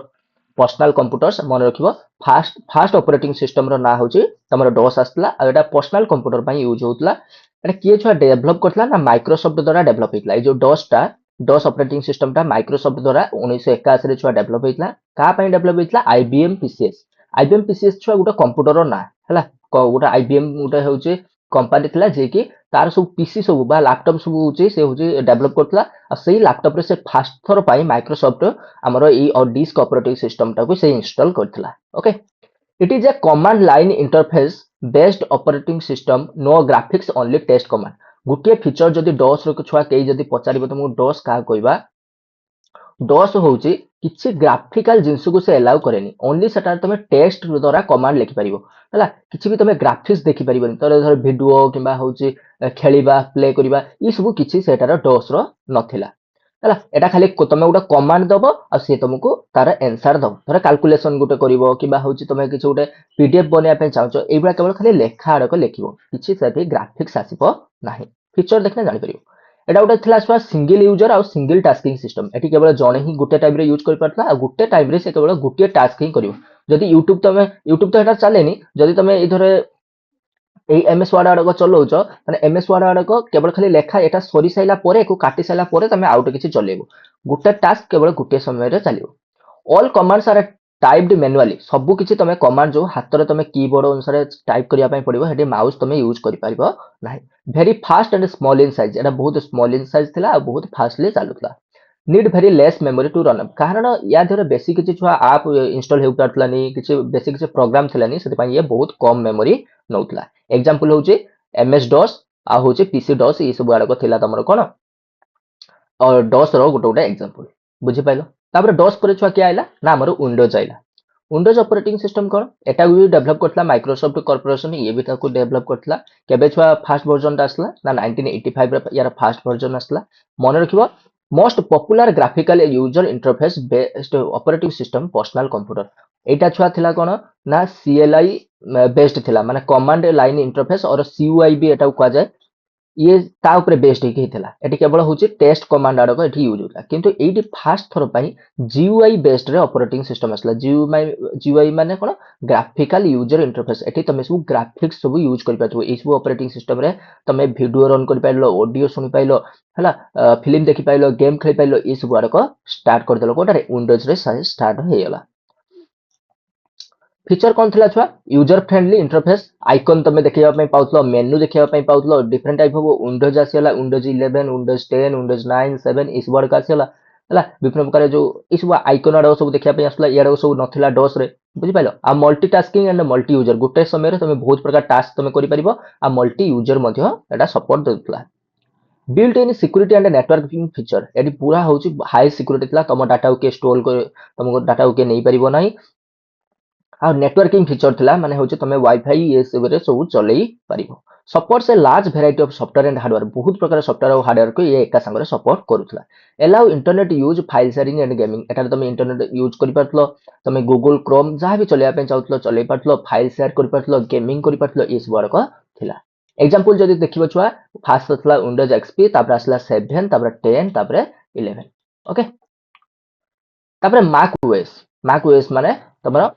personal computers मन रखिबो फास्ट ऑपरेटिंग सिस्टम रो ना होची तमरो डॉस आस्तला आ एटा पर्सनल कंप्यूटर पई यूज होतला एटा किए छुआ डेवलप करतला ना माइक्रोसॉफ्ट द्वारा डेवलप हेतला ए जो डॉस ऑपरेटिंग सिस्टम ता माइक्रोसॉफ्ट द्वारा 1981 रे छुआ डेवलप हेतला का पई डेवलप हेतला आईबीएम पीसीएस छुआ गोटा कंप्यूटर रो ना हला गोटा आईबीएम गोटा होची कंपनी थिला जे कि तार सब पीसी सब बा लैपटॉप सब होची से होची डेवलप करथला आ सेही लैपटॉप रे से फास्ट थर पाई माइक्रोसॉफ्ट हमरो ई और डिस्क ऑपरेटिंग सिस्टम टाको से इंस्टॉल करथला okay it is a command line interface based operating system no graphics only test command गुटे फीचर जदि डॉस रो छुआ केई जदि पचारिबो तुमको डॉस का कहबा डॉस होची किछि ग्राफिकल जिंस को से अलाउ करेनी ओनली सेटा तमे टेक्स्ट द्वारा कमांड लिखि परिबो हला किछि भी तमे ग्राफिक्स देखि परिबोनी तर धर वीडियो किबा होची खेलिबा प्ले करिबा ई सब किछि सेटार डॉस रो नथिला हला एटा खाली तमे उडा कमांड दबो आ से तुमको तार आंसर दबो धर कैलकुलेशन गुटे करिवो किबा होची तमे किछि उडे पीडीएफ बनिया पे चाहचो एबा केवल खाली लेखा आडक लिखिबो किछि सेठी ग्राफिक्स आसीबो नाही फीचर देखने जानि परिबो एटा गोटे थिला छुआ सिंगल यूजर और सिंगल टास्किंग सिस्टम एटी केवल जणे ही गुटे टाइम रे यूज कर परतला आ गुटे टाइम रे से केवल गुटे टास्क ही करिवो जदि यूट्यूब तो एटा चलेनी जदि तमे इधरे এই এমএস ওয়ার্ড আড়ক চলাউছ মানে এমএস ওয়ার্ড আড়ক কেবল খালি লেখা এটা সরি সাইলা পরে একু কাটি সাইলা পরে তুমি আউট কিছু চলাইব গোটে টাস্ক কেবল গোটে সময় চালিব অল কমান্ডস আর টাইপড ম্যানুয়ালি সবু কিছু তুমি কমান্ড जो হাতরে তুমি কিবোর্ড অনুসারে টাইপ করিয়া পাই পড়িব হেটি মাউস তুমি ইউজ করি পারিব নাই very fast and small in size এটা বহুত স্মল ইন সাইজ थिला आ बहुत फास्टली चालुतला need very less memory to run up कारण या धरे बेसी किछि छुआ आप इंस्टॉल हेउ पारतलानी किछि बेसी किछि प्रोग्राम थिलानी सेति पई ये बहुत कम मेमोरी नउतला एग्जांपल होचे एमएस डॉस आ होचे पीसी डॉस ई सब आडक थिला तमरो कोन और डॉस रो गोटे गोटे एग्जांपल बुझि पाइलो तापर डॉस पर छुआ के आइला ना हमरो विंडोज आइला विंडोज ऑपरेटिंग सिस्टम कोन एटा भी डेवलप करथला माइक्रोसॉफ्ट कॉर्पोरेशन ये भी ताको डेवलप करथला केबे छुआ फास्ट वर्जन आसला ना 1985 रे यार फास्ट वर्जन आसला मन रखिबो most popular graphical user interface based operating system personal computer एटा छुआ थिला कोन ना सीएलआई बेस्ड थिला माने कमांड लाइन इंटरफेस और सीयूआई भी एटा को जाय ये ता ऊपर बेस्ड ही थिला एटी केवल होची टेस्ट कमांड आडक एटी यूज होता किंतु एटी फास्ट थरो पई जीयूआई बेस्ड रे ऑपरेटिंग सिस्टम असला जीयूआई माने कोन ग्राफिकल यूजर इंटरफेस एटी तमे सब ग्राफिक्स सब यूज करि पाथो ए सब ऑपरेटिंग सिस्टम रे तमे वीडियो रन करि पाइलो ऑडियो सुनि पाइलो हला फिल्म देखि पाइलो गेम खेली पाइलो ए सब आडक स्टार्ट कर देलो कोटारे विंडोज रे स्टार्ट हे गेला फीचर कौन थिला छुआ यूजर फ्रेंडली इंटरफेस आइकन तमे देखिया पई पाउतलो मेनू देखिया पई पाउतलो डिफरेंट टाइप हो विंडोज आसीला विंडोज 11 विंडोज 10 विंडोज 9 7 इस वर्ड का आसीला हला विभिन्न प्रकार जो इस आइकन आडो सब देखिया पई आसला याडो सब नथिला डॉस रे बुझि पाइलो आ मल्टीटास्किंग एंड मल्टी यूजर गुटे समय रे तमे बहुत प्रकार टास्क तमे करि परिबो आ मल्टी यूजर मध्ये एटा सपोर्ट देतला built in security and networking feature एडी पूरा होची हाई सिक्योरिटी थिला तम डाटा के स्टोर कर तमको डाटा के नै परिबो नाही आ नेटवर्किंग फीचर थिला माने होचे तमे वाईफाई ये सब रे सब चलेई परिबो सपोर्ट से large variety of software and hardware बहुत प्रकार सॉफ्टवेयर और हार्डवेयर को ये एका संग रे सपोर्ट करूथला allow internet use file sharing and gaming एटा तमे इंटरनेट यूज करि पारतलो तमे गूगल क्रोम जहां भी चलेया पे चाहतलो चलेई पारतलो फाइल शेयर करि पारतलो गेमिंग करि पारतलो इस वर्ड को थिला एग्जांपल जदि देखिबो छुआ फास्ट थिला विंडोज एक्सपी तापर असला 7 तापर 10 तापर 11 ओके तापर मैक ओएस माने तमरा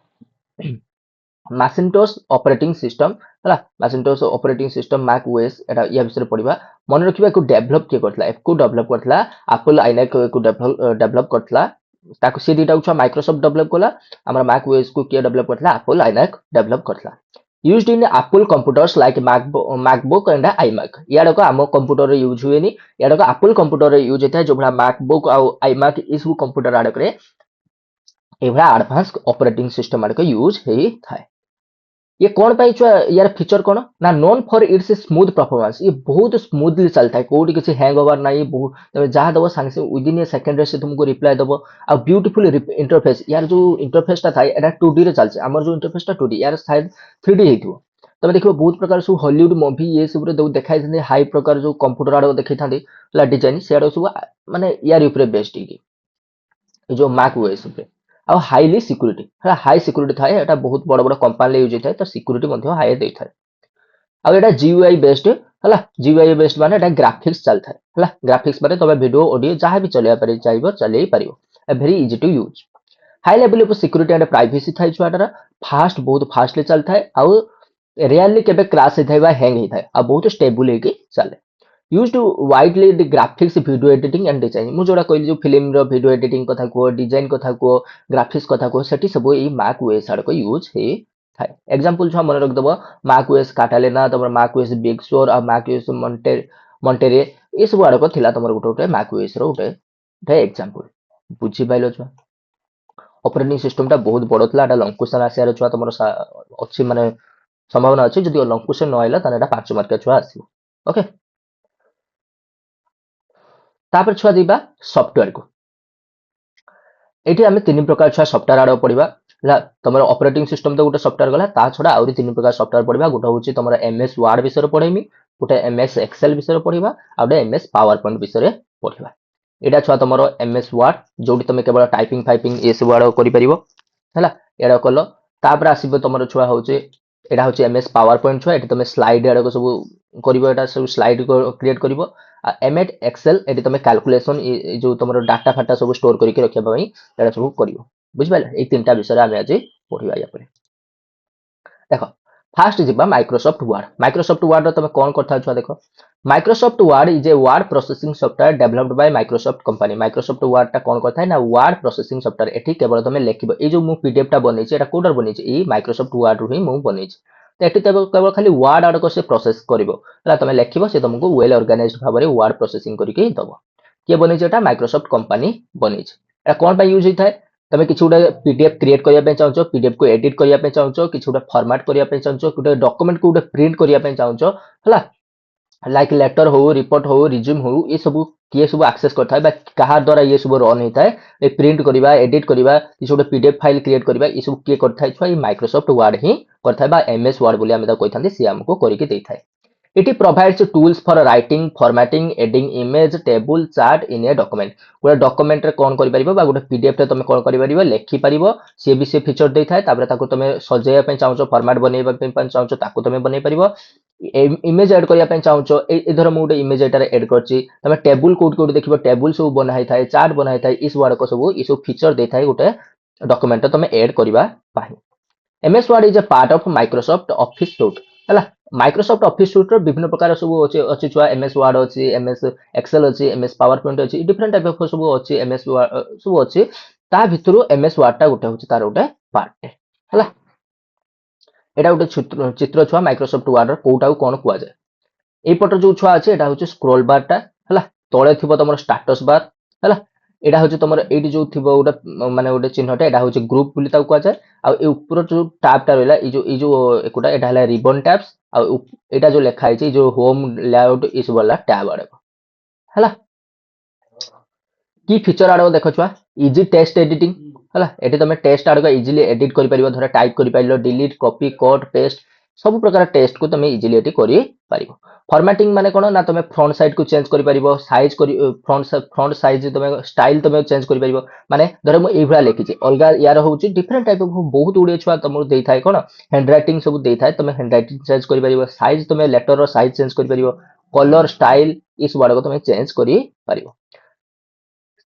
Macintosh ऑपरेटिंग सिस्टम हला Macintosh operating system Mac OS एटा या विषय पढिबा मन रखिबा को डेवलप के करथला को डेवलप करथला एप्पल आइनैक को डेवलप करथला ताको से दिटा उछा माइक्रोसॉफ्ट डेवलप कोला हमरा मैक ओएस को के डेवलप करथला एप्पल आइनैक डेवलप करथला used in Apple computers like MacBook and iMac याडो को आमो कंप्यूटर रे यूज हुएनी याडो को एप्पल कंप्यूटर रे यूज हेता जो बड़ा मैकबुक आ आईमैक इस कंप्यूटर आडक रे एभरा एडवांस ऑपरेटिंग सिस्टम आडक यूज हे थाए ये कौन पाई छुआ यार फीचर कौन ना known for its smooth performance ये बहुत स्मूथली चलता है कोडी किसी हैंग ओवर नाही बहुत तमे जहां दबो संगे से विद इन ए सेकंड रे से तुमको रिप्लाई दबो आ ब्यूटीफुल इंटरफेस यार जो इंटरफेस ता थाई एटा 2D रे चलছে हमर जो इंटरफेस ता 2D यार शायद 3D हेतु तमे देखिबो बहुत प्रकार सु हॉलीवुड मूवी ये सब रे देखाइ थने हाई प्रकार जो कंप्यूटर आडो देखाइ थांदे ला डिजाइन से आडो सब माने यार ऊपर बेस्ट की जो मैक ओएस ऊपर आ हाईली सिक्योरिटी है हाई सिक्योरिटी थाए एटा बहुत बड़ बड़ कंपनी ले यूज थाए तो सिक्योरिटी मध्ये हाई दे थाए आ एटा जीयूआई बेस्ड हला जीयूआई बेस्ड माने एटा ग्राफिक्स चल थाए हला ग्राफिक्स माने तबे वीडियो ऑडियो जहां भी चलेया पारे चाहबो चलेई परिबो a very easy to use high level of security and privacy थाए छुआटा फास्ट बहुत फास्टली चल थाए आ रियली केबे क्रैश हे थाए बा हैंग हे थाए आ बहुत स्टेबल हे के चले used to widely the graphics video editing and design मु जोड़ा कहली जो फिल्म रो वीडियो एडिटिंग कथा को डिजाइन कथा को ग्राफिक्स कथा को सेठी सब ए मैक ओएस आड़ को यूज हे थाए एग्जांपल छुआ मन रख दबो मैक ओएस काटालिना तमर मैक ओएस बिग सोर आ मैक ओएस मॉन्टेरे ये सब आड़क थिला तमर गोटे गोटे मैक ओएस रो गोटे एग्जांपल बुझी पाइलो छुआ ऑपरेटिंग सिस्टम टा बहुत बड़ थिला एटा लॉन्ग क्वेश्चन आसियार छुआ तमर अछि माने संभावना अछि जदि लॉन्ग क्वेश्चन न आइला ताने एटा 5 मार्क छुआ आसीबो ओके तापर छुआ दिबा सॉफ्टवेयर को एठी आमे तीन प्रकार छुआ सॉफ्टवेयर आड़ पड़िबा तुम ऑपरेटिंग सिस्टम तो गोटे सॉफ्टवेयर गला ता छड़ा आउरी तीन प्रकार सॉफ्टवेयर पड़िबा गोटे होची तुम एमएस वर्ड विषय पढ़ेमी गोटे एमएस एक्सेल विषय पढ़िबा आ गोटे एमएस पावर पॉइंट विषय पढ़िबा एटा छुआ तुम एमएस वर्ड जोटी तुम केवल टाइपिंग फाइपिंग ए सब आड़ करि परिबो हैला एडा कलो तापर आसीबो तुम छुआ होची एटा होची एमएस पावर पॉइंट छुआ एटी तुम स्लाइड आड़ को सब करिबो एटा सब स्लाइड क्रिएट करिबो आ एमएड एक्सेल एटी तुम कैलकुलेशन जो तुम डाटा फाटा सब स्टोर करके रखिया पई एटा सब करिवो बुझ पाइला ए तीनटा विषय आमे आज पढ़िबा या परे देखो फास्ट जिबा माइक्रोसॉफ्ट वर्ड माइक्रोसॉफ्ट वर्ड रो तुम कोन करथा छुआ देखो Microsoft word is a word processing software developed by Microsoft company Microsoft word टा कोन करथा है ना वर्ड प्रोसेसिंग सॉफ्टवेयर एठी केवल तुम लेखिबो ए जो मु पीडीएफ टा बनै छै एटा कोडर बनै छै ई माइक्रोसॉफ्ट वर्ड रो ही मु बनै छै तो एठी केवल खाली वर्ड आड़ को से प्रोसेस करिवो हला तुम लेखिबो से तुमको वेल ऑर्गेनाइज्ड भाबरे वर्ड प्रोसेसिंग करके दबो के बनै छै एटा माइक्रोसॉफ्ट कंपनी बनै छै एटा कोन पा यूज होइथाय तमे किछु गोटे पीडीएफ क्रिएट करिया पे चाहछो पीडीएफ को एडिट करिया पे चाहछो किछु गोटे फॉर्मेट करिया पे चाहछो गोटे डॉक्यूमेंट को गोटे प्रिंट करिया पे चाहछो हला लाइक लेटर हो रिपोर्ट हो रिज्यूम हो ये सब किए सब एक्सेस करता है कहा द्वारा ये सब रन होता है प्रिंट करवा एडिट करवा किसी गोटे पीडीएफ फाइल क्रिएट करवा ये सब किए करता है छुआ माइक्रोसॉफ्ट वर्ड ही करता है बा एमएस वर्ड बोली आमे कही था सी आमको करके देता है it provides tools for writing formatting adding image table chart in a document गोटे डॉक्यूमेंट रे कौन करि परिबो बा गोटे पीडीएफ रे तुम कौन करि परिबो लिखि परिबो सी भी से फीचर देता है तापर ताको तुम सजेया पे चाहछो फॉर्मेट बनेबा पे चाहछो ताको तुम बनै परिबो इमेज ऐड करिया पे चाहछो इधर मु गोटे इमेज एटारे ऐड करछि तमे टेबल कोड कोड देखिबो टेबल सब बनाई थाए चार्ट बनाई थाए इस वर्ड को सब ई सब फीचर देता है गोटे डॉक्यूमेंट तुम ऐड करबा पाहि MS word is a part of Microsoft office suit हला माइक्रोसॉफ्ट ऑफिस सूट रो विभिन्न प्रकार सब अछि छुआ एमएस वर्ड अछि एमएस एक्सेल अछि एमएस पावर पॉइंट अछि डिफरेंट टाइप ऑफ सब अछि एमएस सब अछि ता भितरु एमएस वर्ड टा गोटे होछि तार गोटे पार्ट हला एटा गोटे चित्र छुआ माइक्रोसॉफ्ट वर्ड रो कोटा को कोन कुआ जाय ए पटर जो छुआ अछि एटा होछि स्क्रॉल बार टा हला तळे थिबो तमर स्टेटस बार हला एटा होछि तमर एटी जो थिबो गोटे माने गोटे चिन्हटा एटा होछि ग्रुप बुली ताको कुआ जाय आ ए ऊपर जो टैब टा रहला ए जो एकोटा एटा हला रिबन टैब्स आ एटा जो लेखा है जो होम लेआउट इस वाला टैब आड़े हला की फीचर आड़ो देखो छुआ इजी टेक्स्ट एडिटिंग हला एटी तमे टेक्स्ट आड़ो इजीली एडिट करि परिबो धरा टाइप करि pilo delete copy cut paste सब प्रकार टेक्स्ट को तमे इजीली एटी करि परिबो फॉर्मेटिंग माने कोन ना तमे फ्रंट साइड को चेंज करि परिबो साइज करि फ्रंट साइज तमे स्टाइल तमे चेंज करि परिबो माने धर मु ए भला लिखि छी अलगा यार होउची डिफरेंट टाइप ऑफ बहुत उडे छुआ तमरो देई थाए कोन हैंड राइटिंग सब देई थाए तमे हैंड राइटिंग चेंज करि परिबो साइज तमे लेटर रो साइज चेंज करि परिबो कलर स्टाइल इस वर्ड को तमे चेंज करि परिबो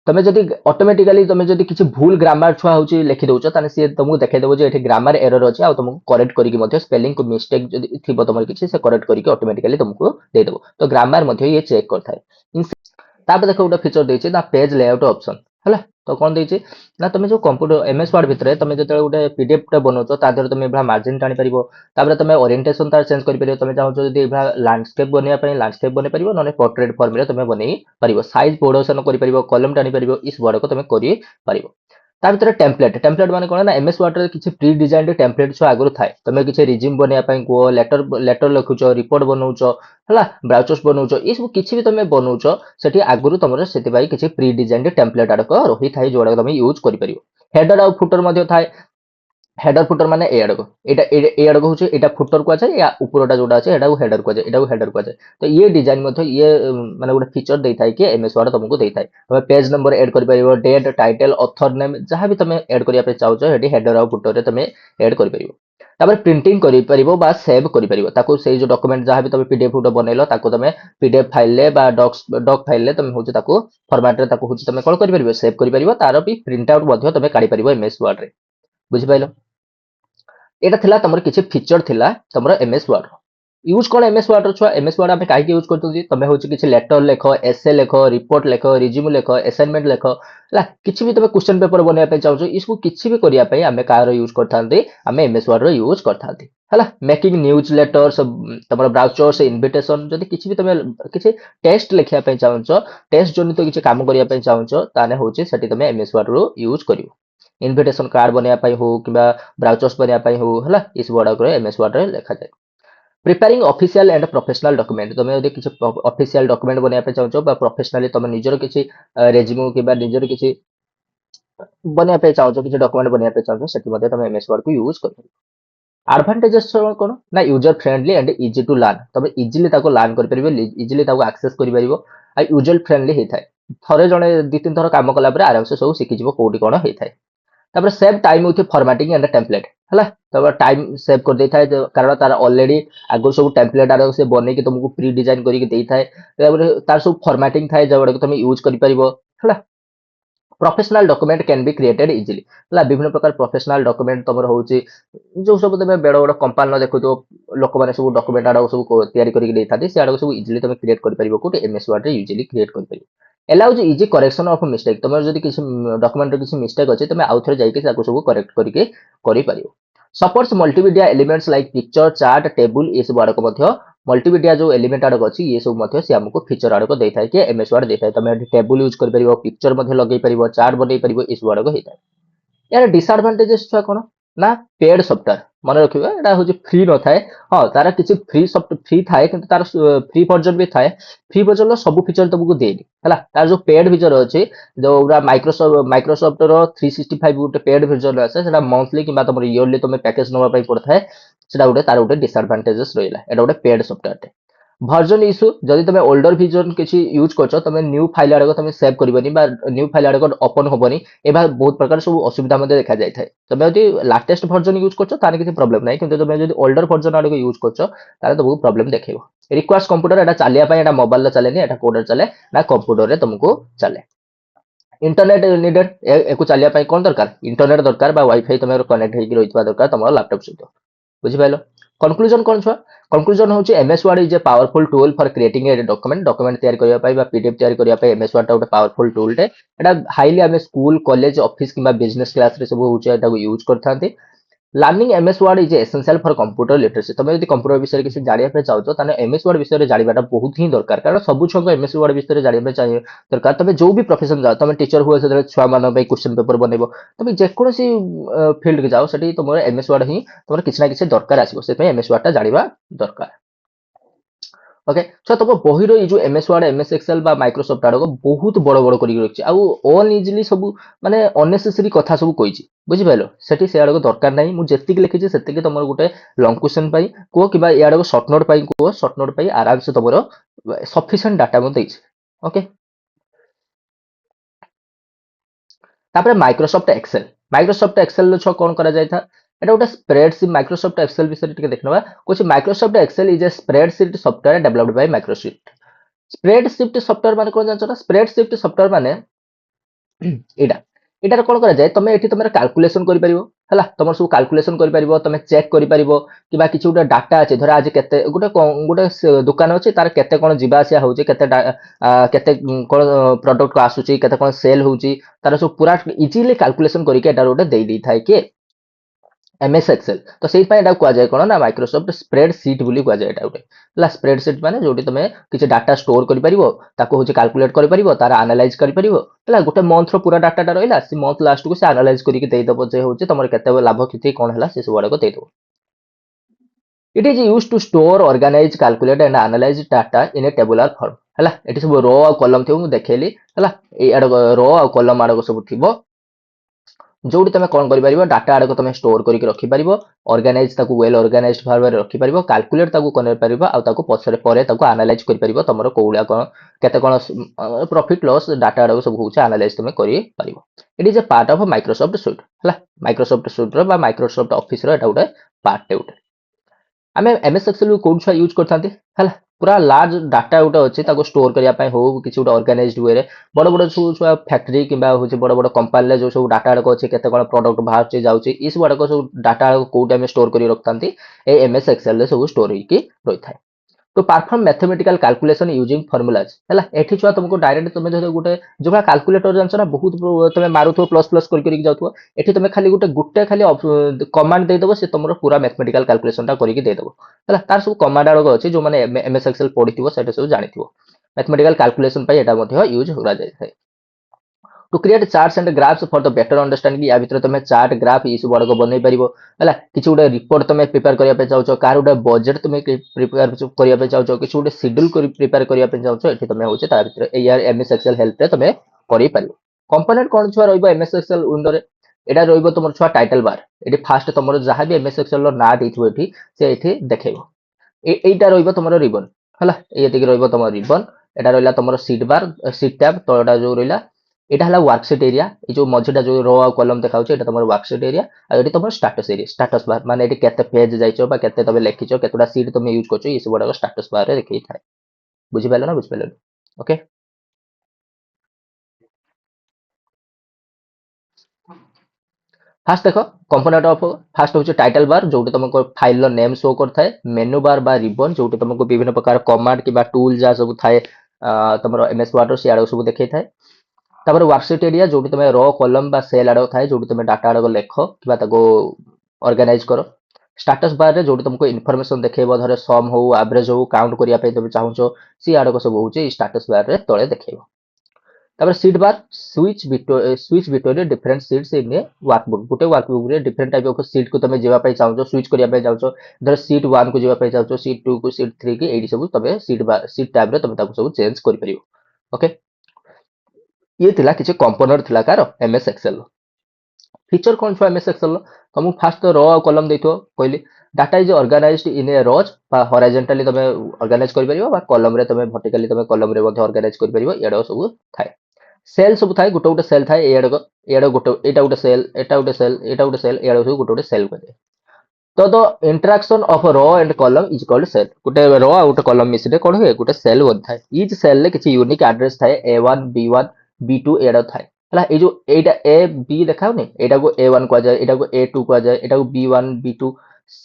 तमे जदि ऑटोमेटिकली तमे जदि किछि भूल ग्रामर छुआ होची लिखि दउछ ताने से तुमको देखाइ देबो जे एठी ग्रामर एरर अछि आ तुमको करेक्ट करिके मध्ये स्पेलिंग को मिस्टेक जदि थिबो तमर किछि से करेक्ट करिके ऑटोमेटिकली तुमको दे देबो तो ग्रामर मध्ये ये चेक करथाय तापर देखो गोटे फीचर देछि ना पेज लेआउट ऑप्शन हला तो कोन देछि ना तमे जो कंप्यूटर एमएस वर्ड भितरे तमे जते गोटे पीडीएफ टा बनौछो ता देर तमे भा मार्जिन टाणी परिबो तापर तमे ओरिएंटेशन तार चेंज करि परिबो तमे चाहछो जदि भा लैंडस्केप बनिया पई लैंडस्केप बने परिबो नने पोर्ट्रेट फॉर्म रे तमे बनै परिबो साइज प्रोडक्शन करि परिबो कॉलम टाणी परिबो इस वर्ड को तमे करि परिबो ता भितर टेम्पलेट टेम्पलेट माने कोन ना एमएस वर्ड रे किछि प्री डिजाइन्ड टेम्पलेट छ आगुरु थाए तमे किछि रिज्यूम बनिया पई को लेटर लेटर लिखुछो रिपोर्ट बनौछो हला ब्राउचर्स बनौछो ई सब किछि भी तमे बनौछो सेठी आगुरु तमरे सेति बाई किछि प्री डिजाइन्ड टेम्पलेट आडक रही थाए जोडा तमे यूज करि परिबो हेडर आ फुटर मध्ये थाए हेडर फुटर माने ए आडक एटा ए आडक होचे एटा फुटर को आछे या ऊपरटा जोडा আছে एटा को हेडर को आछे एटा को हेडर को आछे तो ये डिजाइन मध्ये ये माने गोटे फीचर देई थाए कि एमएस वर्ड तुमको देई थाए तमे पेज नंबर ऐड करि परिबो डेट टाइटल ऑथर नेम जहां भी तमे ऐड करिया पे चाहछो हेडी हेडर आ फुटर रे तमे ऐड करि परिबो तापर प्रिंटिंग करि परिबो बा सेव करि परिबो ताको सेई जो डॉक्यूमेंट जहां भी तमे पीडीएफ फोटो बनैलो ताको तमे पीडीएफ फाइल ले बा डॉक फाइल ले तमे होचे ताको फॉर्मेट रे ताको होचे तमे कोन करि परिबो सेव करि परिबो तार भी प्रिंट आउट मध्ये तमे काढि परिबो एमएस वर्ड रे बुझि पाइलो एटा थिला तमर किछि फीचर थिला तमर एमएस वर्ड यूज कौन एमएस वर्ड छुआ एमएस वर्ड आम कहीं यूज करते तुम हूँ किसी लेटर लेख एसे लेख रिपोर्ट लेख रिज्यूम लेख असाइनमेंट लेख है किसी भी तुम क्वेश्चन पेपर बनवाई चाहो इसको किसी भी करने आम कार यूज करते आम एमएस वर्ड यूज करते है मेकिंग न्यूज लेटर्स तुम ब्राउचर्स इनविटेशन जदि किसी भी तुम किसी टेस्ट लिखापी चाहो टेस्ट जनित किसी कम करने चाहो ताने हूँ तुम एमएस वर्ड यूज कर इनविटेशन कार्ड बनवाई हो कि ब्राउचर्स बनवाई हो है इस गुड़ाक एमएस वर्ड लिखा जाए preparing official and professional document तुम यदि किसी ऑफिशियल डॉक्यूमेंट बनवाई चाहो प्रोफेशनली तुम निजर किसी रेज्यूम कि निजर किसी बनवाई चाहो किसी डॉक्यूमेंट बनवाई चाहो से तुम एमएस वर्ड को यूज कर एडवांटेजेस कौन ना user friendly and easy to learn तुम इजिली लर्न कर इजिली एक्सेस कर यूजर फ्रेंडली होता है थे जड़े दी तीन थर कम कला आराम से सब शिखिज कौटी कौन होता है तापर save time with formatting and template है तब टाइम सेव कर देता है कारण तार ऑलरेडी आगु सब टेम्पलेट आड़ से बनई तुमको प्री डिजाइन करके तार सब फॉर्मेटिंग थाए जो तुम यूज कर है professional document can be created easily है विभिन्न प्रकार प्रोफेशनल डॉक्यूमेंट तुम हूँ जो सब तुम बड़ बड़ कंपानी देखो लोक मैंने सब डॉक्यूमेंट आड़ सब तैयारी से आड़ सब इजिली तुम क्रिएट कर एमएस वर्ड इजिली क्रिएट कर एलाउज इजी करेक्शन ऑफ मिस्टेक तुम जब किसी डॉक्यूमेंट किसी मिस्टेक अच्छे तुम आउ थे जाकि सब करेक्ट करके supports multimedia elements like picture chart table ये सब आड़क मल्टीमीडिया जो एलिमेंट आड़क अच्छी ये सब सी आमको फीचर आड़क देता है कि एमएस वर्ड देता है तुम टेबुल यूज कर पिक्चर लगे पार चार्ट बनई पार ये सब आड़क होता है यार डिसएडवांटेजेस छुआ कौन ना पेड सॉफ्टवेयर मन रखिए एटा हूँ फ्री न थाए हाँ तार किसी फ्री थाए कि तार फ्री वर्जन भी थाए फ्री वर्जन सब फीचर तुमको देनी है तार जो पेड फीचर अच्छे जो माइक्रोसॉफ्ट रो 365 गोटे पेड वर्जन आसे मंथली कि तुम इयरली तुम पैकेज नवा पड़ता है गोटे तार गोटे डिसएडवांटेजेस रहा है गोटे पेड सॉफ्टवेयर वर्जन इश्यू जदि तुम ओल्डर वर्जन किसी यूज कर तुम न्यू फाइल आड़क तुम सेव करनी न्यू फाइल आड़क ओपन हेनी ए बहुत प्रकार सब असुविधा देखा जाए तुम जब लाटेस्ट वर्जन यूज कर किसी प्रोब्लेम ना कि तुम जब ओल्डर वर्जन आड़क यूज कर तुमको प्रोब्लेम देखेब रिक्वायर्स कंप्यूटर एटा चलिया मोबाइल चले कोडर चले ना कंप्यूटर तुमको चले इंटरनेट नीडेड एक चलिया कौन दरकार इंटरनेट दरकार वाईफाई तुम कनेक्ट होकर रही दरकार तुम लैपटॉप सहित बुझिपाल कंक्लूजन कौन छुआ कंक्लूजन हूँ MS word is a powerful tool for creating a document तैयारी करने पीडीएफ तैयारी करने एमएस वर्ड गोटे पावरफुल टूल टे हाईली आम स्कूल कॉलेज ऑफिस कि बिजनेस क्लास रे सब हूँ यूज करते learning MS word is essential for computer literacy तुम यदि कंप्यूटर विषय किसी जाना चाहो एमएस वर्ड विषय जाना बहुत ही दरकार कारण सब छुआ एमएस वर्ड विषय जाना दरकार तुम जो भी प्रोफेशन जाओ तुम टीचर हुए से छुआ मान क्वेश्चन पेपर बनइब तुम जेकोसी फील्ड के जाओ से तुम एमएस वर्ड ही तुम किसी ना कि दरकार आसो से एमएस वर्ड जाना दरकार ओके सो तुम बही रही जो MS Word MS Excel Microsoft आड़क बहुत बड़ बड़ कर रखी अन इजिली सब माने अनेसेसरी कथा सब कही बुझिपाल से आड़क दरकार ना मुझे लिखी से तुम गोटे लंग क्वेश्चन कह कि याड़क सर्ट नोट कह सर्ट नोट आराम से तुम सफिशिएंट डाटा मुझे ओके माइक्रोसॉफ्ट एक्सेल छो कौन करा जाय था एटा गोटे स्प्रेडशीट माइक्रोसॉफ्ट एक्सेल विषय टिके देखनवा कुछ Microsoft Excel is a spreadsheet software developed by Microsoft spreadsheet software माने कोन जानछो ना स्प्रेडशीट सॉफ्टवेयर माने एटा एटार कौन करा जाय तुम एठी तुम कैलकुलेशन करि परिबो हला तुम सब कैलकुलेशन करि परिबो तुम चेक करि परिबो किबा किछु गोटे डाटा अछि धर आज केते गोटे गोटे दुकान अछि तार केते कोन जिबा आसिया होउची केते कोन प्रोडक्ट को आसुची केते कोन सेल होउची तार सब पूरा इजीली कैलकुलेशन करिके एटार गोटे देई दी थाय के एमएस एक्सेल तो से कह जाए कौन ना माइक्रोसॉफ्ट स्प्रेडशीट बोली कह जाए गोटे स्प्रेडशीट माने जोटी तुम किसी डाटा स्टोर कर कैलकुलेट कर तार एनालाइज कर गोटे मंथ पूरा डाटा रहा सी मंथ लास्ट को एनालाइज करदेव जे हूँ तुम के लाभ क्षति कौन है से सब आड़क देदेव it is use to store organise calculate and analyse data in a tabular form है ये सब रो आ कलम थी देखली है रो आ कलम आड़क सब थी जो तुम कौन कर डाटा आड़क तुम स्टोर करके रखिपर ऑर्गेनाइज वेल ऑर्गेनाइज भाव में रखिपर कैलकुलेट कर पछरे एनालाइज कर तुम कौड़ा कौन केते कौन प्रॉफिट लॉस डाटा आड़क सब हूँ एनालाइज तुम कर it is a part of Microsoft suite है माइक्रोसॉफ्ट सुइट रो माइक्रोसॉफ्ट ऑफिस रो एटा गोटे पार्ट गोटे आम एमएस एक्सेल कोड छुआ यूज करते है पूरा लार्ज डाटा गोटे अच्छी स्टोर करने हो किसी गोटे अर्गानाइज्ड वे बड़ बड़ सब फैक्ट्री कि बड़ बड़ कंपानी जो सब डाटा गुड़ाक अच्छे केते कौन प्रोडक्ट बाहर जाऊँगी ये सब गुड़ाक सब डाटा कौटे आम स्टोर कर रखता एमएस एक्सेल सब स्टोर होगी रही है। तो perform mathematical calculation using formulas है एठी छुआ तुमको डायरेक्ट तुम जो गोटे जो कैलकुलेटर जानछ ना बहुत तुम मारुथो प्लस प्लस करके जाउथो एठी तुम खाली गोटे गोटे खाली कमांड दे देबो से तुमरो पूरा मैथमेटिकल कैलकुलेशन टा करके दे देबो है तार सब कमांड आड़क अच्छी जो मैंने एमएस एक्सेल पढ़ी सेटा सब जानिथिबो मैथमेटिकल कैलकुलेशन पाई एटा मध्ये यूज होला जाय to create charts and graphs for the better understanding या भितर तुम चार्ट ग्राफ ये सब गुड़ाक बनई पार है किसी गोटे रिपोर्ट तुम प्रिपेयर करने चाहो कार गोटे बजेट तुम प्रिपेयर करने चाहो किसी गोटे शेड्यूल प्रिपेयर करने चाहो ये तुम हूँ एमएस एक्सेल हेल्प तुम कर कंपोनेंट कौन छुआ रमएस एक्सेल विंडो एटा तुम छुआ टाइटल बार ये फास्ट तुम जहाँ भी एमएस एक्सेल ना देखे से देखेब এইটা রইব তোমার রিবন হলা এতিকি রইব তোমার রিবন এটা রইলা তোমার সিট বার সিট ট্যাব তলটা जो রইলা এটা হলা ওয়ার্কশিট এরিয়া এই যে মঝিটা যে রো আর কলম দেখাউছে এটা তোমার ওয়ার্কশিট এরিয়া আর এটি তোমার স্ট্যাটাস এরিয়া স্ট্যাটাস বার মানে এটি কেতে পেজ যাইছো বা কেতে তুমি লেখিছো কেতটা সিট তুমি ইউজ করছো এই সবগুড়াক স্ট্যাটাস বারে দেখাই থাকে বুঝি পাইলো না বুঝি পাইলো ওকে फास्ट देख कंपोनेंट ऑफ फास्ट हूँ टाइटल बार जो तुमको फाइल नेम शो करता है मेनू बार बा रिबन जो तुमको विभिन्न प्रकार कमांड कि टूल जहाँ सब थाए तुम एमएस वर्ड से आड़ सब देखा थाए तापर वर्कशीट एरिया जो तुम रो कलम बा सेल आड़ थाए जो तुम डाटा आड़ लेख कि ऑर्गेनाइज कर स्टेटस बार जो तुमको इनफॉरमेशन देखो धर सम हो एवरेज हो काउंट करने तुम चाहो सी आड़क सब हूँ स्टेटस बार तले देखो तापर seat bar switch between different seats in A workbook गोटे वर्कबुक रे डिफरेंट टाइप ऑफ सीट को तुम जावा चाहो स्विच करने चाहो धर सीट 1 को जावा चाहो सीट 2 को सीट 3 की एडी सब तुम सीट टैब रे तुम सब चेंज कर परियो ओके ये थिला किछि कंपोनेंट थिला कार एमएस एक्सेल फीचर कौन छुआ एमएस एक्सेल तुमको फास्ट तो रो कॉलम देथो कहली डाटा इज ऑर्गेनाइज्ड इन ए रोज बा हॉरिजॉन्टली तुम ऑर्गेनाइज कर परियो बा कॉलम रे तुम वर्टिकली तुम कॉलम रे मध्ये ऑर्गेनाइज कर परियो एडा सब थाए सेल सब थाए गोटे गोटे सेल थाए एडा गोटे एटा गोटे सेल एटा गोटे सेल एटा गोटे सेल एडा सब गोटे गोटे सेल कर तो the interaction of row and column is called cell गोटे रो आ गोटे कॉलम मिसरे कोन हुए गोटे सेल बन थाए ईच सेल ले किछि यूनिक एड्रेस थाए a1 b1 b2 एडा थाए हला ए जो एटा ए बी देखाओ ने एटा को a1 को जाय एटा को a2 को जाय एटा को b1 b2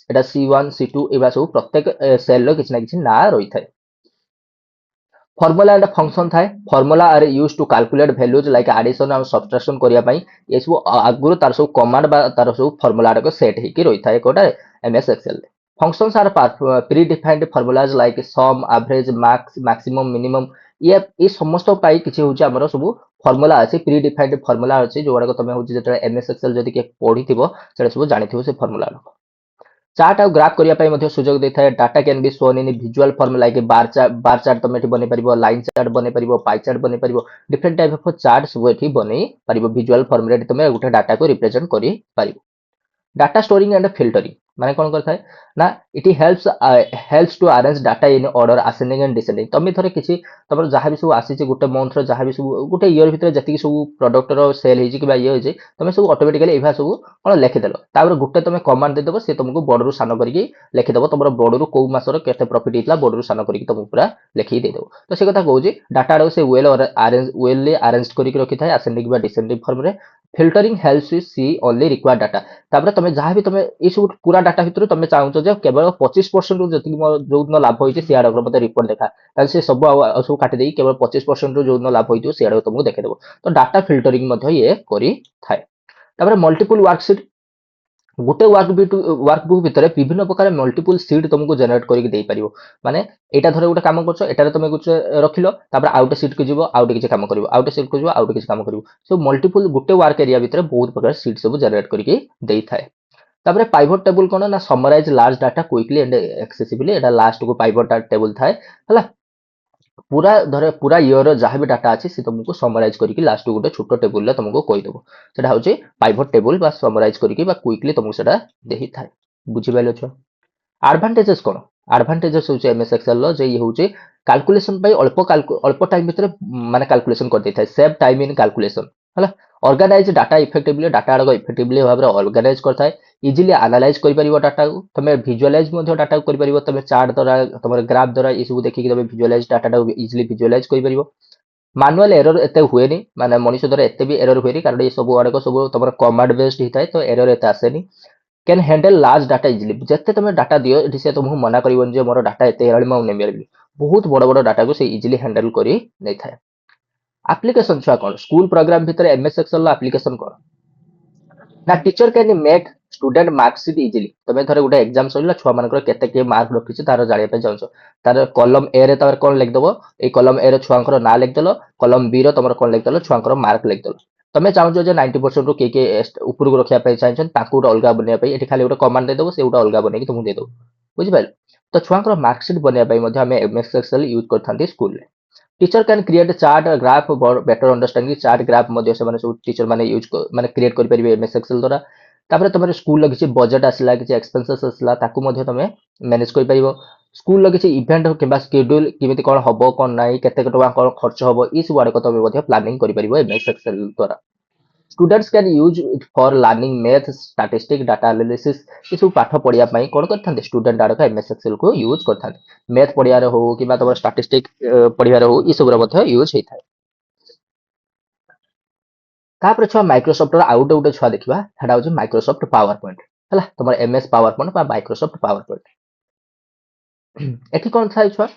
एटा c1 c2 एबा सब प्रत्येक सेल लो किछि ना किछि ना रही थाए फॉर्मूला एंड फंक्शन थाए formula are use to calculate values like addition और सब्ट्रैक्शन करिया पई ये सब आगुरु तार सब कमांड बा तार सब फॉर्मूला रे सेट हेकी रही थाए कोटा MS Excel functions are predefined formulas like sum average max maximum minimum ये समस्त पाई किछि होची हमर सब फॉर्मूला अछि प्री डिफाइंड फॉर्मूला अछि जो गुडा तमे होची जेटा एमएस एक्सेल जदि के पढिथिबो सेटा सब जानिथिबो से फॉर्मूला चार्ट और ग्राफ करने सुजोग देता है data can be shown in visual form like bar chart तुम बन पार लाइन चार्ट बन पार पाई चार्ट बन पार डिफरेंट टाइप ऑफ चार्ट सब बन पार विजुअल फॉर्म तुम गोटे डाटा को रिप्रेजेंट कर डाटा स्टोरिंग एंड फिल्टरिंग माने कौन करता है ना it helps to arrange data in order ascending and descending तुम थोड़े किसी तुम जहाँ भी सब आसी गोटे मंथ जहाँ भी सब गोटे इयर भितर जी सब प्रोडक्ट सेल हो ये हो तुम सब ऑटोमेटिकली एभा सब कौन लिखिदेल तापर गोटे तुम कमांड देदेव सी तुमको बड़रू सान करके लिखिदेव तुम बड़रू कौ मसर केते प्रॉफिट होता बड़रू सान करके तुमको पूरा लिखी देदेव तो से कथा कहूँ डाटा से वेल अरेंज करके रखी था असेंडिंग डिसेंडिंग फॉर्म रे filtering helps you see only required data तापर तुम जहाँ भी तुम ये सब पूरा डाटा भितर तुम चाहो जे केवल 25% जो दिन लाभ होती सी आड़ मत रिपोर्ट देखा से सब सब काटिदे केवल 25% जो दिन लाभ होती सी आड़ तुमको देखेदेव तो डाटा फिल्टरिंग ये कर मल्टीपल वर्कशीट गोटे वर्कबुक भितर विभिन्न प्रकार मल्टीपल सीट तुमको जनरेट करके दे पारिबो माने एटा धरे गोटे काम करछो एटारे तुम कुछ रखिलो तापर आउटे सीट को जीवो आउटे किछ काम करिवो आउटे सीट को जीवो आउटे किछ काम करिवो सो मल्टीपल गोटे वर्क एरिया भितर बहुत प्रकार सीट सब जनरेट करके देई थाए तापर पाइवट टेबल कोन ना summarise large data quickly and accessibly एटा लास्ट को पाइवट टेबल थाए हला पूरा धरे पूरा इयर जहाँ भी डाटा अच्छे से तुमको समराइज करके लास्ट गोटे छोट टेबुल तुमको कहीदेव से हूँ पाइवट टेबुल बा समराइज करके क्विकली तुमको से दे था बुझीपारे छुआ एडभांटेजेस कौन एडभांटेजेस हूँ एमएस एक्सेल ये हूँ कैलकुलेशन अल्प टाइम भितर माने कैलकुलेशन कर देता है सेव टाइम इन कैलकुलेशन है ऑर्गेनाइज डाटा इफेक्टिवली डाटा आड़क इफेक्टिवली भाव में ऑर्गेनाइज करता है इजिली एनालाइज कर डाटा को तुम विजुअलाइज डाटा को कर तुम चार्ट द्वारा तुम ग्राफ द्वारा ये सब देखिए तुम विजुअलाइज डाटा इजिली विजुअलाइज कर मानुआल एरर एते हुए माने मनुष्य द्वारा एते भी एरर हुए कारण ये सब गुड़ाक सब तुम कमांड बेस्ड होता है तो एरर एते आसेनी can handle large data easily जिते तुम डाटा दियो ये से तुमको मना कर मोर डाटा एते बहुत बड़ बड़ डाटा को इजिली हैंडल कर एप्लिकेशन छुआ कौन स्कूल प्रोग्राम भितर एमएस एक्सेल एप्लिकेशन कौन ना teacher can make student marksheet easily तुम थोड़े गोटे एग्जाम सर छुआ मान के मार्क रखी तार जाना चाहो तार कलम ए रे तार कौन लिखदेव ये कलम ए छुआ ना लिखदेल कलम बी तुम कौन लिखदेल छुआ मार्क लिखदेल तुम चाहो जो 90% रू किए उपरକୁ रखा चाहिए गोटे अलग बनवाई ये खाली गोटे कमांड देदेव से गोटे अलग बनई तुमको देदेव बुझिपारे तो छुआ मार्कशीट बनवाई एमएस एक्सेल यूज करते school teacher can create chart graph better understanding chart graph सब टीचर माने यूज माने क्रिएट कर परिबे एमएस एक्सेल द्वारा तापर तुम स्कूल किसी बजेट आसला किसी एक्सपेंसेस आसला ताकू तुम मैनेज कर परिबो स्कूल किसी इवेंट किंबा शेड्यूल किमिति कोन हबो कोन नाही केते टका कोन खर्च हबो ई सब आड़क तुम प्लानिंग कर परिबो एमएस एक्सेल द्वारा students can use it for learning math statistic data analysis ये सब पाठ पढ़िया कौन करते स्टूडेंट आड़क एमएस एक्सेल को यूज करते मैथ पढ़िया हो कि तुम स्टैटिस्टिक पढ़िया हो ये सब यूज होता है तापर छुआ माइक्रोसॉफ्ट आउ गोटे छुआ देखा हूँ माइक्रोसॉफ्ट पावर पॉइंट है तुम MS power point Microsoft power point eighty कौन था छुआ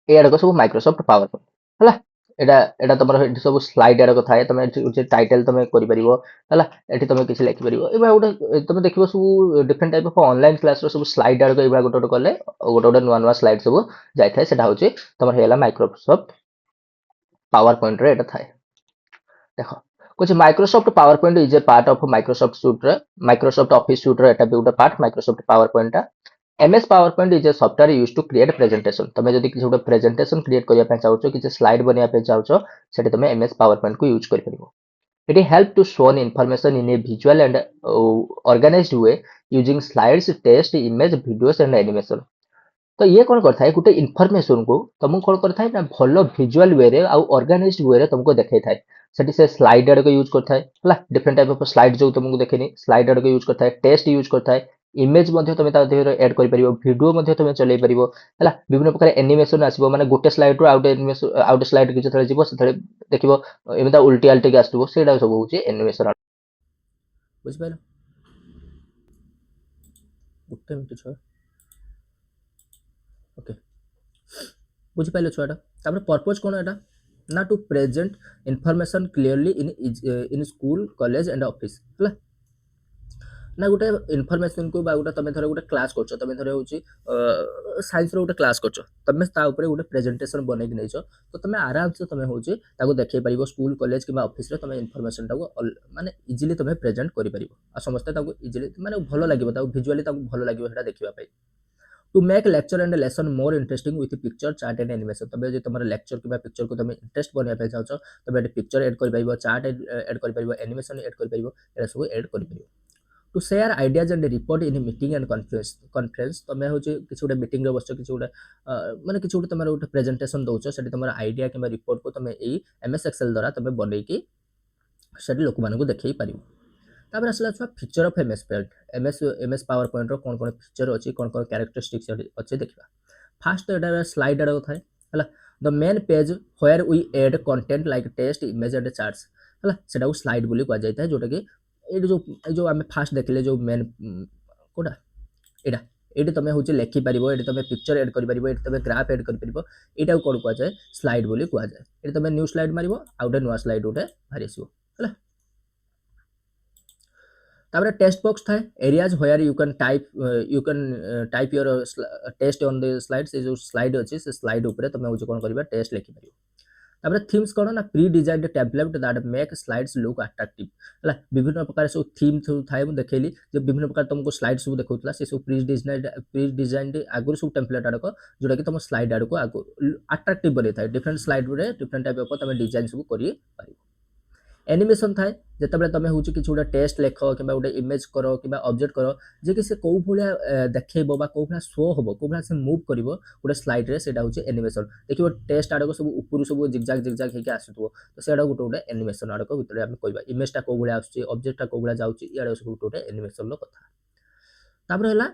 ये आड़क सब माइक्रोसॉफ्ट पावर पॉइंट है एटा एटा तुम सब स्लाइड आड़क थाए तुम टाइटल तुम कर एटी तुम किसी लिखिपर गोटे तुम देख सब different type of online class सब स्लाइड आड़क ये गोटे गोटे कले गोटे गोटे नुआ नुआ स्लाइड सब जाए से तुम माइक्रोसॉफ्ट पावर पॉइंट रे एटा थाए देख कुछ Microsoft PowerPoint is a part of Microsoft suite Microsoft office suite एटा भी गोटे part Microsoft PowerPoint MS PowerPoint is a software use to create presentation तुम जब किसी गोटे प्रेजेंटेशन क्रिएट करने चाहो किसी स्लाइड बनवाई चाहो से तुम एमएस पावर पॉइंट को यूज कर it help to shown information in a visual and organised way using slides text image videos and animation तो ये कौन करता है गोटे इनफॉरमेशन को तुमको कौन करता है ना भल विजुअल वे रे आउ ऑर्गेनाइज्ड वे रे तुमको देखै थाए सेठी से स्लाइड आड़क यूज करता है डिफरेंट टाइप ऑफ स्लाइड जो तुमको देखेनी स्लाइड आड़क यूज करता है टेक्स्ट यूज करता है इमेज तुम एड कर भिडियो तुम चल पार है विभिन्न प्रकार एनिमेशन आसो माने गोटे स्लाइड रू आउटे स्लाइड की जो जीव से देख एमती उल्टी आल्टी आसो से सब हूँ एनिमेशन बुझिपार गोटे मिनट छुआ ओके बुझिपारे छुआटा तापर पर्पज कौन एटा ना to present information clearly in school college and office है ना गोटे इनफॉरमेशन को गोटे तुम थोड़े गोटे क्लास कर तुम थोड़े हूँ साइंस गोटे क्लास कर तुम गोटे प्रेजेंटेशन बनई नहीं तो तुम आराम से तुम हूँ देखे पार स्कूल कॉलेज कि ऑफिस तुम इनफॉरमेशन माने इजिली तुम प्रेजेंट कर समस्त इजिली माने भल लगे विजुअली भल लगे देखा to make lecture and lesson more interesting with picture chart and animation तुम जो तुम लेक्चर कि पिक्चर को तुम इंटरेस्ट बनवाई चाहो तुम ये पिक्चर एड कर चार्ट एड कर एनिमेशन एड कर सब एड कर to share ideas and report in meeting and conference तुम हूँ किसी गोटे मीटिंग बस किसी गोटे माने किसी गोटे तुम गोटे प्रेजेंटेशन दौच से तुम आइडिया कि रिपोर्ट को तुम एमएस एक्सेल द्वारा तुम बनईकि से लोक मानक देखई पार तापर आसला छुआ feature of MS point MS PowerPoint रो कौन कौन फीचर अच्छी कौन कौन कैरेक्टरिस्टिक्स अच्छे देखा फास्ट एटा स्लाइड आड़ थाए है the main page where we add content like text image and charts है से स्लाइड बोली कह जाए जोटा कि ये जो आम फास्ट देखले जो मेन कोटा एटा ये तुम हूँ लिखिपार ये तुम पिक्चर एड कर तुम ग्राफ एड कर यहाँ कौन कह जाए स्लाइड बोली कह जाए ये तुम न्यू स्लाइड मार आउ गोटे नुआ स्लाइड गोटे बाहरी आसो है तापर टेक्स्ट बॉक्स थाए areas where you can type your text on the slide से जो स्लाइड अच्छी से स्लाइड ऊपर तुम हूँ कौन कर टेस्ट लिखिपार तापर थीम्स कौन ना pre designed template that make slides look attractive है विभिन्न प्रकार सब थीम थाए देखली जो विभिन्न प्रकार तुमको स्लाइड सब देखा से सब प्री डिजाइंड आगुरी सब टेम्पलेट आड़क जोटा कि तुम स्लाइड आड़ को अट्रैक्टिव बन था different slide different type of तुम डिजाइन सब कर एनिमेशन थाए जेतेबेले तमे होउची किछु गोटे टेक्स्ट लेख किबा गोटे इमेज करो किबा ऑब्जेक्ट करो जे कि से को भलिया देखैबो बा को भलिया शो होबो को भलिया से मूव करिवो गोटे स्लाइड रे सेटा होउची एनिमेशन देखिबो टेक्स्ट आडको सब ऊपर सब जिगजाग हेके आसुतबो तो सेडा गोटे गोटे एनिमेशन आडको भितरे हम कहबा इमेज टा को भलिया आसुची ऑब्जेक्ट टा को भलिया जाउची इयाडे सब गोटे गोटे एनिमेशन लो कथा तापर हला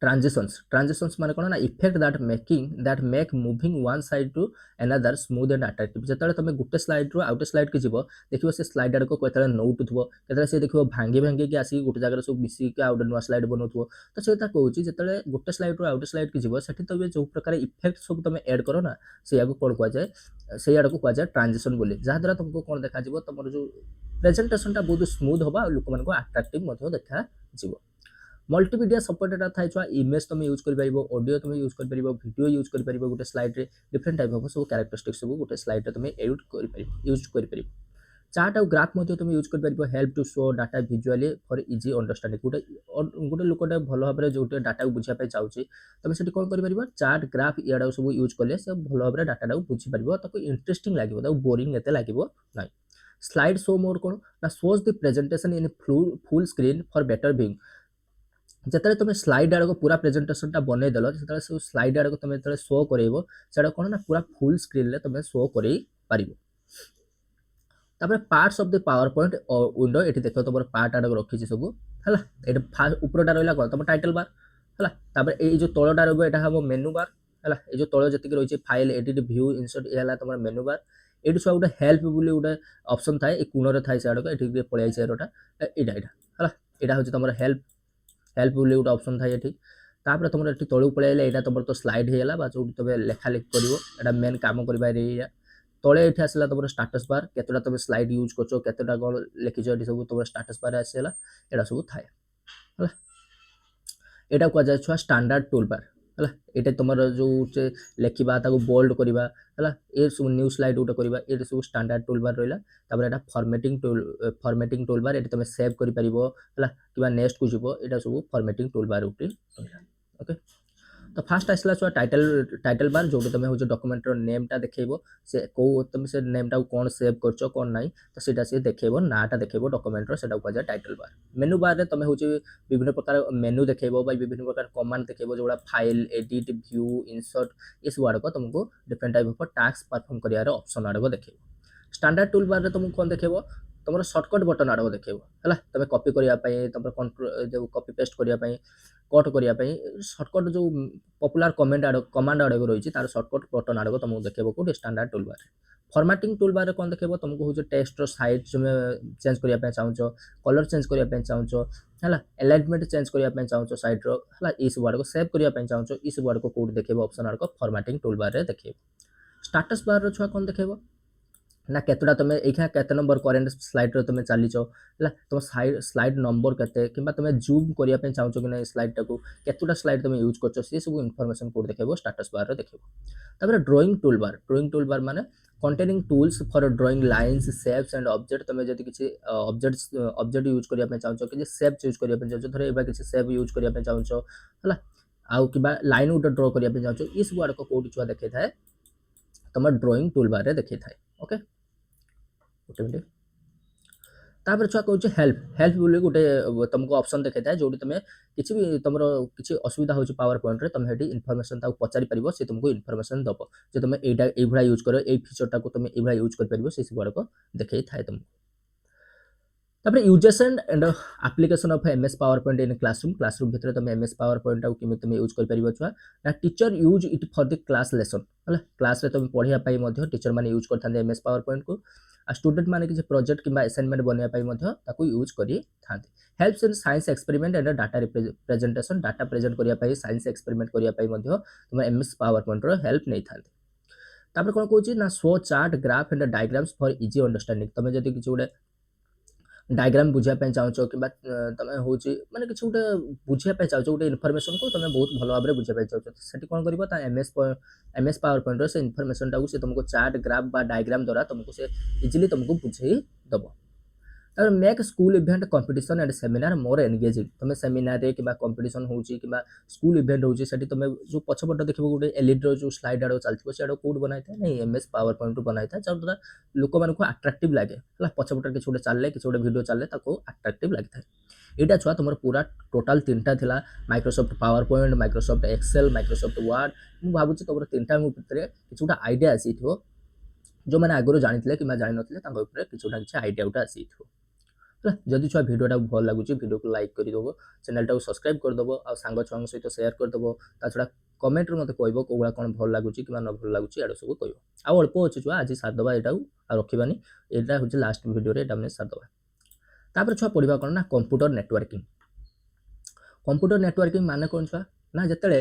ट्रांजिशंस माने कोन ना effect that make moving one side to another smooth and attractive जेतले तमे गुटे स्लाइड रो आउट स्लाइड के जीवो देखिबो से स्लाइड आडको केतले नोटुथबो केतले से देखिबो भांगी के आसी गुटे जगह सब मिसी के आउट नुआ स्लाइड बनोथबो तो सेटा कहूची जेतले गुटे स्लाइड रो आउट स्लाइड के जीवो सेठी तबे जो प्रकार इफेक्ट सब तमे ऐड करो ना से याको कोन कुआ जाए से आडको कुआ जाए ट्रांजिशन बोली जहा द्वारा तुमको कोन देखा जीवो तमरो जो प्रेजेंटेशन टा बहुत स्मूथ होबा लोक मन को अट्रैक्टिव मथो देखा जीवो मल्टीमीडिया सपोर्टेड थाए छुआ इमेज तुम यूज कर पारिबो ऑडियो तुम यूज कर पारिबो वीडियो यूज कर पारिबो गोटे स्लाइड रे डिफरेंट टाइप ऑफ सब कैरेक्टरिस्टिक्स सब गोटे स्लाइड रे तुम यूज कर पारिबो चार्ट और ग्राफ मध्य तुम यूज कर पारिबो help to show data visually for easy understanding गोटे लोकटे भल भाव जो डाटा को बुझा पाई चाहूची तुम से कौन कर पारिबो चार्ट ग्राफ इयाडा सब यूज कले से भल भाव डाटा को बुझी पारिबो ताको इंटरेस्टिंग लागिबो ताको बोरिंग एते लागिबो नै स्लाइड शो मोर कोन ना shows the presentation in full screen for better viewing जेतले तुम स्लाइड आड़ को पूरा प्रेजेंटेशन टा बनै देलो जेतले सब स्लाइड आड़ को तुम जेतले शो करैबो सेडा कोन ना पूरा फुल स्क्रीन ले तुम शो करै पारिबो तापर parts of the power point window एठी देखो तुम पार्ट आड़ को रखी छी सब हला एटा ऊपरटा रहला कोन तुम टाइटल बार हला तापर ए जो तळटा रहबो एटा हबो मेनू बार हला ए जो तळ जति रहिछि फाइल एडिट व्यू इंसर्ट ए हला तुम मेनू बार एठी सब गोटे हेल्प बोली गोटे ऑप्शन थाए ए कोन रे थाए से आड़ को एठी पळै आइछ एरोटा एटा हला एटा होछि तुम हेल्प बोली गोटे ऑप्शन थाए एठी तापर तुम एठी तळु पळै आइले एटा तुम तो स्लाइड हेला बा जो तुम लेखा लिख करिवो एटा मेन काम करबा रे तळे एठी आसला तुम स्टेटस बार केतोटा तुम स्लाइड यूज करछो केतोटा कोन लिखिछ एठी सब तुम स्टेटस बार आसेला एटा सब थाए हला एटा को जाय छुआ स्टैंडर्ड टूल बार हला एटा तुमर जो लेखिबा ताको बोल्ड करिबा हला ए सब न्यू स्लाइड उटा करिबा एटा सब स्टैंडर्ड टूल बार रहला तापर एटा फॉर्मेटिंग टूल बार एटा तुम सेव करि परिबो हला किबा नेक्स्ट को जिवो एटा सब फॉर्मेटिंग टूल बार उटी रहला ओके तो फास्ट आसला छुआ टाइटल बार जो तुम हो डॉक्यूमेंट रो नेम टा देखैबो से को तुम से नेम टा कोन सेव करछो कोन नाही तो सेटा से देखैबो नाटा देखैबो डॉक्यूमेंट रो सेटा को टाइटल बार मेनू बार रे तुम हो विभिन्न प्रकार मेनू देखैबो बा विभिन्न प्रकार कमांड देखैबो जोड़ा फाइल एडिट व्यू इंसर्ट इस वर्ड को तुमको different type of task perform करियार ऑप्शन आडको देखैबो स्टैंडर्ड टूल बार रे तुमको कोन देखैबो तुम शॉर्टकट बटन आडको देखैबो हला तुम कॉपी करिया पई तुम कंट्रोल जो कॉपी पेस्ट करिया पई कट करिया पई शॉर्टकट जो पॉपुलर कमांड आडको रही तार शॉर्टकट बटन आडको तुमको देखैबो को standard tool bar formatting tool bar कोन देखैबो तुमको हो टेक्स्ट रो साइज में चेंज करिया पई चाहूचो कलर चेंज करिया पई चाहूचो हला अलाइनमेंट चेंज करिया पई चाहूचो साइड रो हला इस वर्ड को सेव करिया पई चाहूचो इस वर्ड को कोड देखैबो ऑप्शन आडको फॉर्मेटिंग टूल बार रे देखैबो स्टेटस बार रो छुआ कोन देखैबो ना केतोटा तुम एखा केते नंबर करेंट स्लाइड रो तुम चलीचो हला तुम स्लाइड नंबर केते किबा तुम जूम करिया पे चाहूचो कि नै स्लाइड टाको केतोटा स्लाइड तुम यूज करछो से सब इन्फॉर्मेशन कोड देखैबो स्टेटस बार रो देखैबो तापर ड्राइंग टूल बार माने containing tools for drawing lines shapes and object तुम जति किछि ऑब्जेक्ट यूज करिया पे चाहूचो कि शेप यूज करिया पे चाहूचो धरे एबा किछि शेप यूज करिया पे चाहूचो हला आउ किबा लाइन उड ड्रा करिया पे चाहूचो इस वर्ड को कोड छुआ देखै थाए तुम ड्राइंग टूल बार रे देखै थाए ओके गोटे मिनट तापर छुआ कहूँ हेल्प बोली गोटे तुमको ऑप्शन देखै थाए जोटी तुम किसी भी तुम किसी असुविधा हो पावर पॉइंट रे तुम हेटी इन्फॉर्मेशन ताको पचारि परिबो से तुमको इन्फॉर्मेशन दबो जे तुम एटा ए भळा यूज करो ए फीचर टाको तुम ए भळा यूज कर परिबो से वर्ड को देखै थाए तुमको तापर uses and application of MS power point in classroom भितर तुम एमएस पावर पॉइंट टाको किमे तुम यूज कर परिबो छुआ ना teacher use it for the class lesson हला क्लास रे तुम पढिया पई मध्ये टीचर माने यूज करथांदे एमएस पावर पॉइंट को आ स्टूडेंट माने किछि प्रोजेक्ट किबा असाइनमेंट बनिया पई मध्ये ताको यूज करी थांदे helps in science experiment and data representation data present करिया पई साइंस एक्सपेरिमेंट करिया पई मध्ये तुम एमएस पावर पॉइंट रो हेल्प नै थांदे तापर कोन कहूची ना show chart graph and diagrams for easy understanding तुम जति किछि उडे डायग्राम बुझिया पे चाहूचो कि तुम हूँ माने किसी गोटे बुझिया पे चाहूचो गोटे इनफॉरमेशन को तुम बहुत भल भाव में बुझिया पे चाहूचो सेठी कोन करबो ता एमएस पावर पॉइंट रो से इनफॉरमेशन टाको से तुमको चार्ट ग्राफ बा डायग्राम द्वारा तुमको से इजीली तुमको बुझेई दबो ତାପରେ make school event competition and seminar more engaging. ତୁମେ ସେମିନାରରେ କିମ୍ବା କମ୍ପିଟିସନ୍ ହେଉଛି କିମ୍ବା ସ୍କୁଲ ଇଭେଣ୍ଟ ହେଉଛି ସେଠି ତୁମେ ଯେଉଁ ପଛପଟ ଦେଖିବ ଗୋଟେ ଏଲ୍ଇଡିର ଯେଉଁ ସ୍ଲାଇଡ୍ ଆଡ଼କୁ ଚାଲିଥିବ ସେଆଡ଼କୁ କେଉଁଠୁ ବନାଇଥାଏ ନା MS ପାୱାର ପଏଣ୍ଟରୁ ବନାଇଥାଏ ଯାହାଦ୍ୱାରା ଲୋକମାନଙ୍କୁ ଆଟ୍ରାକ୍ଟିଭ୍ ଲାଗେ ହେଲା। ପଛପଟରେ କିଛି ଗୋଟେ ଚାଲିଲେ କିଛି ଗୋଟେ ଭିଡ଼ିଓ ଚାଲିଲେ ତାକୁ ଆଟ୍ରାକ୍ଟିଭ୍ ଲାଗିଥାଏ। ଏଇଟା ଛୁଆ ତୁମର ପୁରା ଟୋଟାଲ୍ 3ଟା ଥିଲା Microsoft PowerPoint, Microsoft Excel, Microsoft Word. ମୁଁ ଭାବୁଛି ତୁମର 3ଟା ଭିତରେ କିଛି ଗୋଟେ ଆଇଡ଼ିଆ ଆସିଥିବ। ଯେଉଁମାନେ ଆଗରୁ ଜାଣିଥିଲେ କିମ୍ବା ଜାଣିନଥିଲେ ତାଙ୍କ ଉପରେ କିଛି ଗୋଟେ ଆଇଡ଼ିଆ ଗୋଟେ ଆସିଥିବ ହେଲା। ଯଦି ଛୁଆ ଭିଡ଼ିଓଟା ଭଲ ଲାଗୁଛି ଭିଡ଼ିଓକୁ ଲାଇକ୍ କରିଦେବ, ଚ୍ୟାନେଲଟାକୁ ସବସ୍କ୍ରାଇବ୍ କରିଦେବ, ଆଉ ସାଙ୍ଗ ଛୁଆଙ୍କ ସହିତ ସେୟାର କରିଦେବ। ତା ଛଡ଼ା କମେଣ୍ଟରେ ମୋତେ କହିବ କେଉଁଭଳିଆ କ'ଣ ଭଲ ଲାଗୁଛି କିମ୍ବା ନ ଭଲ ଲାଗୁଛି ଏଆଡ଼େ ସବୁ କହିବ। ଆଉ ଅଳ୍ପ ଅଛି ଛୁଆ ଆଜି ସାରିଦେବା ଏଇଟାକୁ ଆଉ ରଖିବାନି। ଏଇଟା ହେଉଛି ଲାଷ୍ଟ ଭିଡ଼ିଓରେ ଏଇଟା ଆମେ ସାରିଦେବା। ତାପରେ ଛୁଆ ପଢ଼ିବା କ'ଣ ନା କମ୍ପ୍ୟୁଟର ନେଟୱାର୍କିଂ। କମ୍ପ୍ୟୁଟର ନେଟୱାର୍କିଂ ମାନେ କ'ଣ ଛୁଆ ନା ଯେତେବେଳେ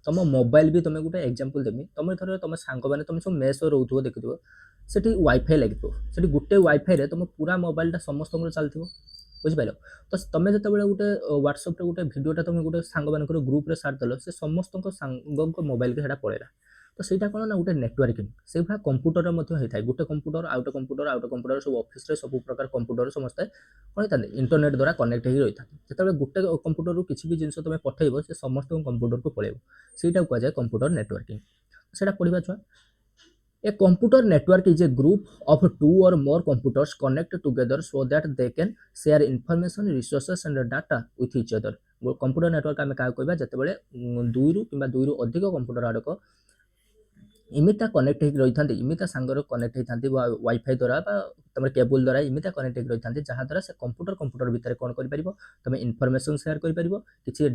ତୁମ ମୋବାଇଲ ବି ତୁମେ ଗୋଟେ ଏକ୍ଜାମ୍ପଲ୍ ଦେବି। ତୁମେ ଥରେ ତୁମ ସାଙ୍ଗମାନେ ତୁମେ ସବୁ ମେସ୍ରେ ରହୁଥିବ ଦେଖିଥିବ ସେଠି ୱାଇଫାଇ ଲାଗିଥିବ। ସେଠି ଗୋଟେ ୱାଇଫାଇରେ ତୁମ ପୁରା ମୋବାଇଲଟା ସମସ୍ତଙ୍କର ଚାଲିଥିବ ବୁଝିପାରିଲ। ତ ତୁମେ ଯେତେବେଳେ ଗୋଟେ ହ୍ୱାଟ୍ସଆପ୍ରେ ଗୋଟେ ଭିଡ଼ିଓଟା ତୁମେ ଗୋଟେ ସାଙ୍ଗମାନଙ୍କର ଗ୍ରୁପ୍ରେ ସାରିଦେଲ ସେ ସମସ୍ତଙ୍କ ସାଙ୍ଗଙ୍କ ମୋବାଇଲକୁ ସେଇଟା ପଳେଇଲା। ତ ସେଇଟା କ'ଣ ନା ଗୋଟେ ନେଟୱାର୍କିଂ। ସେଇଭଳିଆ କମ୍ପ୍ୟୁଟରରେ ମଧ୍ୟ ହେଇଥାଏ। ଗୋଟେ କମ୍ପ୍ୟୁଟର ଆଉ ଗୋଟେ କମ୍ପ୍ୟୁଟର ଆଉ ଗୋଟେ କମ୍ପ୍ୟୁଟର ସବୁ ଅଫିସରେ ସବୁ ପ୍ରକାର କମ୍ପ୍ୟୁଟର ସମସ୍ତେ କ'ଣ ହେଇଥାନ୍ତି ଇଣ୍ଟରନେଟ୍ ଦ୍ୱାରା କନେକ୍ଟ ହେଇକି ରହିଥାନ୍ତି। ଯେତେବେଳେ ଗୋଟେ କମ୍ପ୍ୟୁଟରରୁ କିଛି ବି ଜିନିଷ ତୁମେ ପଠାଇବ ସେ ସମସ୍ତଙ୍କ କମ୍ପ୍ୟୁଟରକୁ ପଳେଇବ। ସେଇଟାକୁ କୁହାଯାଏ କମ୍ପ୍ୟୁଟର ନେଟୱାର୍କିଂ। ସେଇଟା ପଢ଼ିବା ଛୁଆ। A computer network is a group of two or more computers connected together so that they can share information, resources and data with each other. Computer network आम क्या कहवा जितेबाला दुई कि दुई अधिक कंप्यूटर आड़क इमिता कनेक्ट हो रही था इमिता सांगर कनेक्ट होता वाईफाई द्वारा तुम केबल द्वारा इमिता कनेक्ट हो रही था जहाँद्वारा से कंप्यूटर भितर कौन कर तुम इनफर्मेशन सेयार कर किसी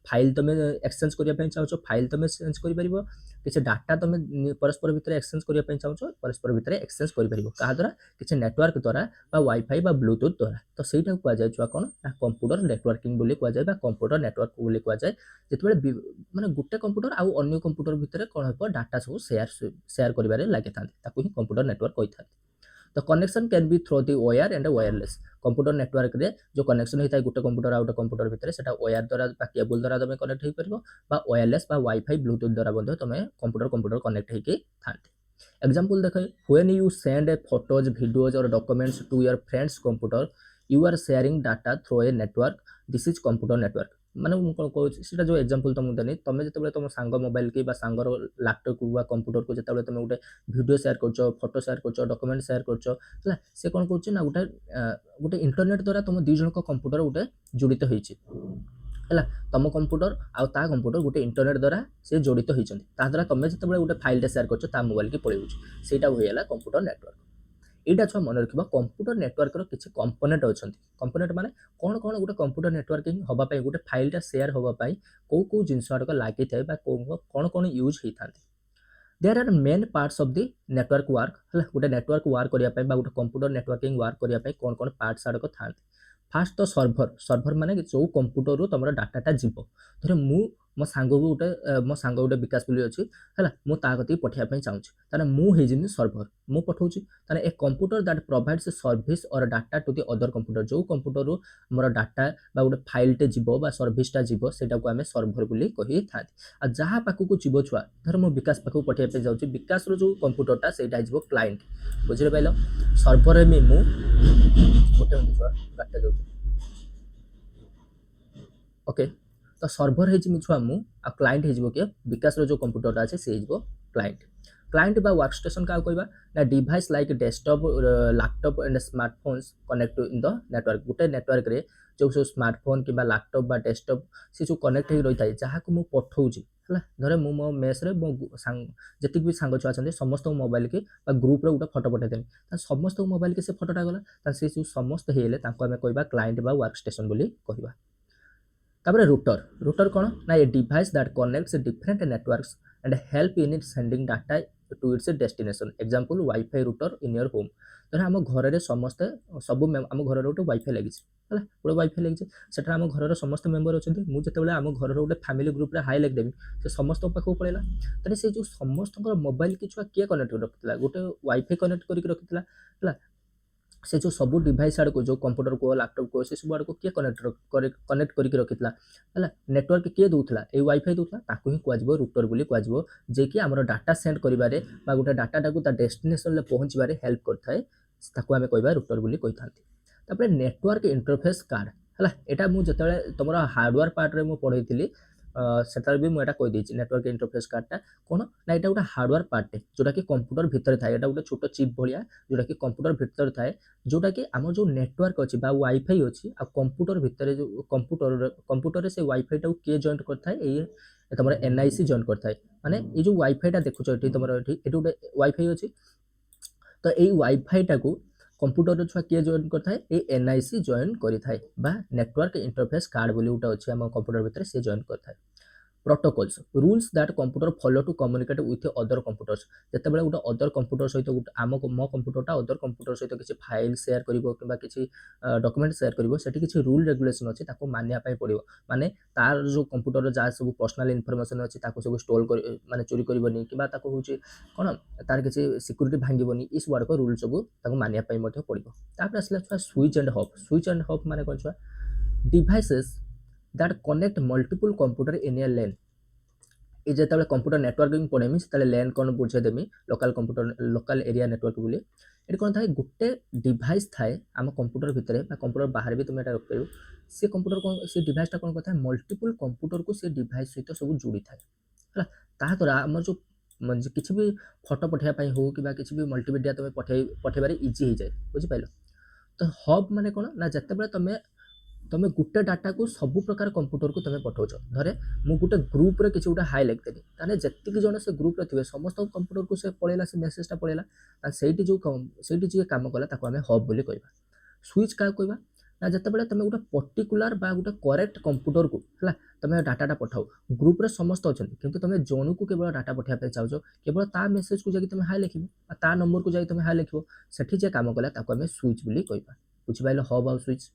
फाइल तुम एक्सचेंज करने चाहो फाइल तुम एक्सचेंज कर किसी डाटा तुम परस्पर भितर एक्सचेंज करने चाहो परस्पर भितर एक्सचेंज कर क्या द्वारा किसी नेटवर्क द्वारा वाईफाई ब्लूटूथ द्वारा। तो सहीटा कहुए छुआ कौन ना कंप्यूटर नेटवर्किंग बोली कहुए कंप्यूटर नेटवर्क बोली कहुए जिते माने गोटे कंप्यूटर आउ अन्य कंप्यूटर भितर कौन हो डाटा सब शेयर करिबारे लागि थांती ताकू ही कंप्यूटर नेटवर्क कहि थांती। तो connection can be through the wire and wireless. Computer network रे जो कनेक्शन होता है गोटे कंप्यूटर आउ गोटे कंप्यूटर भितर सेटा वायर द्वारा केबल द्वारा तुम कनेक्ट हो पारिबो बा वायरलेस बा वाईफाई ब्लूटूथ द्वारा बंधु तुम कंप्यूटर कनेक्ट होके थांती। एग्जांपल देखो when you send a photos videos or documents to your friends computer you are sharing data through a network this is computer network. माने कौन कहूँ जो एग्जांपल तुमको देनी तुम जो तुम सांग मोबाइल की सांगर लैपटॉप को कंप्यूटर को जो तुम गोटे वीडियो शेयर कर फोटो शेयर कर डॉक्यूमेंट शेयर कर से कौन कर गोटे गोटे इंटरनेट द्वारा तुम दुई जन कंप्यूटर गोटे जोड़ित होती है तुम कंप्यूटर आउ ता कंप्यूटर गोटे इंटरनेट द्वारा से जोड़ित होती द्वारा तुम जो गोटे फाइल शेयर कर मोबाइल की पलैस से होगा कंप्यूटर नेटवर्क। एटा छुआ मन रखा कंप्यूटर नेटवर्क किसी कंपोनेंट अच्छा कंपोनेंट माने कौन कौन गोटे कंप्यूटर नेटवर्किंग होगापाई गोटे फाइलटा शेयर होगापाई कौ कौ जिनस लगी थाए कौन कौन यूज होता है। There are main parts of the network work है गोटे नेटवर्क वर्क करने गोटे कंप्यूटर नेटवर्किंग वर्क करने कौन कौन पार्ट्स आड़क था। फास्ट तो सर्भर माने जो कंप्यूटर रू तुम डाटा जीव धर मो सांग गोटे विकास बोली अच्छी है मुझे कति पठाइबा चाहूँगी मुझे सर्भर मु पठाऊँ a computer that provides service or data to the other computer जो कंप्यूटर रू मोर डाटा बा गोटे फाइलटे जीव बा सर्विसटा जीव सेटा को आम सर्भर बोली कही था। आ जहाँ पाखक जीव छुआ धर मु विकास पाखक पठाइबा जाऊँगी विकास जो कंप्यूटरटा सेटा जीव क्लाइंट बुझे पाइल सर्भर में मु गोटे छुआ गाटा जाऊँ ओके। तो सर्भर है छुआ मु आ क्लाइंट हो किए विकास जो कंप्यूटर अच्छे से क्लाइंट क्लाइंट बा वर्क स्टेशन क्या कहवा ना device like desktop laptop and smartphones connect in the network गोटे नेटवर्क रे जो सब स्मार्टफोन कि लैपटॉप बा डेस्कटॉप से जो कनेक्ट हो रही है जहाँ को मुझे पठाऊँगी है धरे मु मो मेस्रे मो जी भी सांग छुआ अच्छा समस्त मोबाइल की ग्रुप गोटे फोटो पठाइदेनी समस्त मोबाइल की से फोटोटा गला से जो समस्त होले आम कहवा क्लाइंट बा वर्क स्टेशन बोली कहवा। तापर रूटर कौन ना a device that connects different networks and help in it sending data to its destination example WiFi router in your home धर आम घर समस्ते सब आम घर गोटे वाईफाई लगी गोटे वाईफाई लगी से आम घर समस्त मेम्बर अच्छा मुझे जिते आम घर गोटे फैमिली ग्रुप हाई लिखदेवी से समस्त पाखक पड़ेगा तेरे से जो समस्त मोबाइल की छुआ किए कनेक्ट रखी गोटे वाईफाई कनेक्ट करके रखी है से जो सब डिवाइस आड़ को जो कंप्यूटर को लैपटॉप को से सब आड़ को किए कनेक्ट करके रखी है नेटवर्क किए दूसरा ये वाईफाई दूसरा ताकू ही कह रूटर बोली कह जे कि आम डाटा सेंड करें गोटे डाटा डेस्टिनेशन पहुँचबार हेल्प करता है आम कहवा रूटर बोली कही था। तापर नेटवर्क इंटरफेस कार्ड है एटा मु जतबेले तुमर हार्डवेयर पार्ट रे मु पढ़ैतिली सेटार भी मुझे कही देछि नेटवर्क इंटरफेस कार्डटा कौन ना यहाँ गोटे हार्डवेयर पार्टे जोटा कि कंप्यूटर भितर थाए एटा गोटे छोट चिप भाया जोटा कि कंप्यूटर भितर थाए जोटा कि आम जो नेटवर्क अच्छी वाईफाई अच्छी आ कंप्यूटर भितर जो कंप्यूटर से वाईफाई टाक किए जॉइंट करए तुम एनआईसी जॉइन करए माने ये जो वाईफाई देखुच ये तुम ये गोटे वाईफाई अच्छी तो ये वाईफाई टाक कंप्यूटर छुआ किए जॉइन करए ये एनआईसी जॉइन करें नेटवर्क इंटरफेस कार्ड बोली गोटे अच्छे आम कंप्यूटर भितर से जॉइन करए protocols rules that computer follow to communicate with other computers ଯେତେବେଳେ ଗୋଟେ ଅଦର କମ୍ପ୍ୟୁଟର ସହିତ ଗୋଟେ ମୋ କମ୍ପ୍ୟୁଟରଟା ଅଦର କମ୍ପ୍ୟୁଟର ସହିତ କିଛି ଫାଇଲ ସେୟାର କରିବ କିମ୍ବା କିଛି ଡକ୍ୟୁମେଣ୍ଟ ସେୟାର କରିବ ସେଠି କିଛି ରୁଲ ରେଗୁଲେସନ ଅଛି ତାକୁ ମାନିବା ପାଇଁ ପଡ଼ିବ ମାନେ ତାର ଯୋଉ କମ୍ପ୍ୟୁଟରର ଯାହା ସବୁ ପର୍ସନାଲ ଇନଫର୍ମେସନ ଅଛି ତାକୁ ସବୁ ଷ୍ଟୋର ମାନେ ଚୋରି କରିବନି କିମ୍ବା ତାକୁ ହେଉଛି କ'ଣ ତାର କିଛି ସିକ୍ୟୁରିଟି ଭାଙ୍ଗିବନି ଏ ସବୁ ଆଡ଼କ ରୁଲ ସବୁ ତାକୁ ମାନିବା ପାଇଁ ମଧ୍ୟ ପଡ଼ିବ ତାପରେ ଆସିଲା ଛୁଆ ସୁଇଚ୍ ଆଣ୍ଡ ହବ୍ ମାନେ କ'ଣ ଛୁଆ devices that connect multiple computer in a LAN ये जिते कंप्यूटर नेटवर्किंग पढ़ेमी से LAN कौन बुझेदेमी लोकल एरिया नेटवर्क बोली ये कौन थाए गोटे डिवाइस थाए आम कंप्यूटर भितर कंप्यूटर बाहर भी तुम यहाँ रखिपार सी कंप्यूटर कौन से डिवाइसटा कौन करता है मल्टीपल कंप्यूटर को सी डिवाइस सहित सब जोड़ी थाए है द्वारा आम जो किसी भी फोटो पठाइबा हो कि किसी भी मल्टीमीडिया तुम पठेबार इजी हो जाए बुझिपार तो हब माने कौन ना जिते तुम तुम गोटे डाटा को सब प्रकार कंप्यूटर को तुम पठाऊच धरे मु गोटे ग्रुप रे किसी गोटे हाई लिखदेली ताने जतिक जन से ग्रुप रे थिबे समस्त कंप्यूटर को से पळेला से मेसेजटा पळेला सेठी जो काम कला ताको आमे हब बोली कहबा स्विच का कहबा ना जतबेले तुम गोटे पर्टिकुलर बा गोटे करेक्ट कंप्यूटर को हला तुम डाटाटा पठाओ ग्रुप रे समस्त अछन किंतु तुम जन को केवल डाटा पठाया पे चाहछो केवल ता मेसेज को जाकी तुम हाई लिखिबो ता नंबर को जाई तुम हाई लिखिबो सेठी जे काम कला ताको आमे स्विच बोली कहबा बुझिबाइलो हब आ स्विच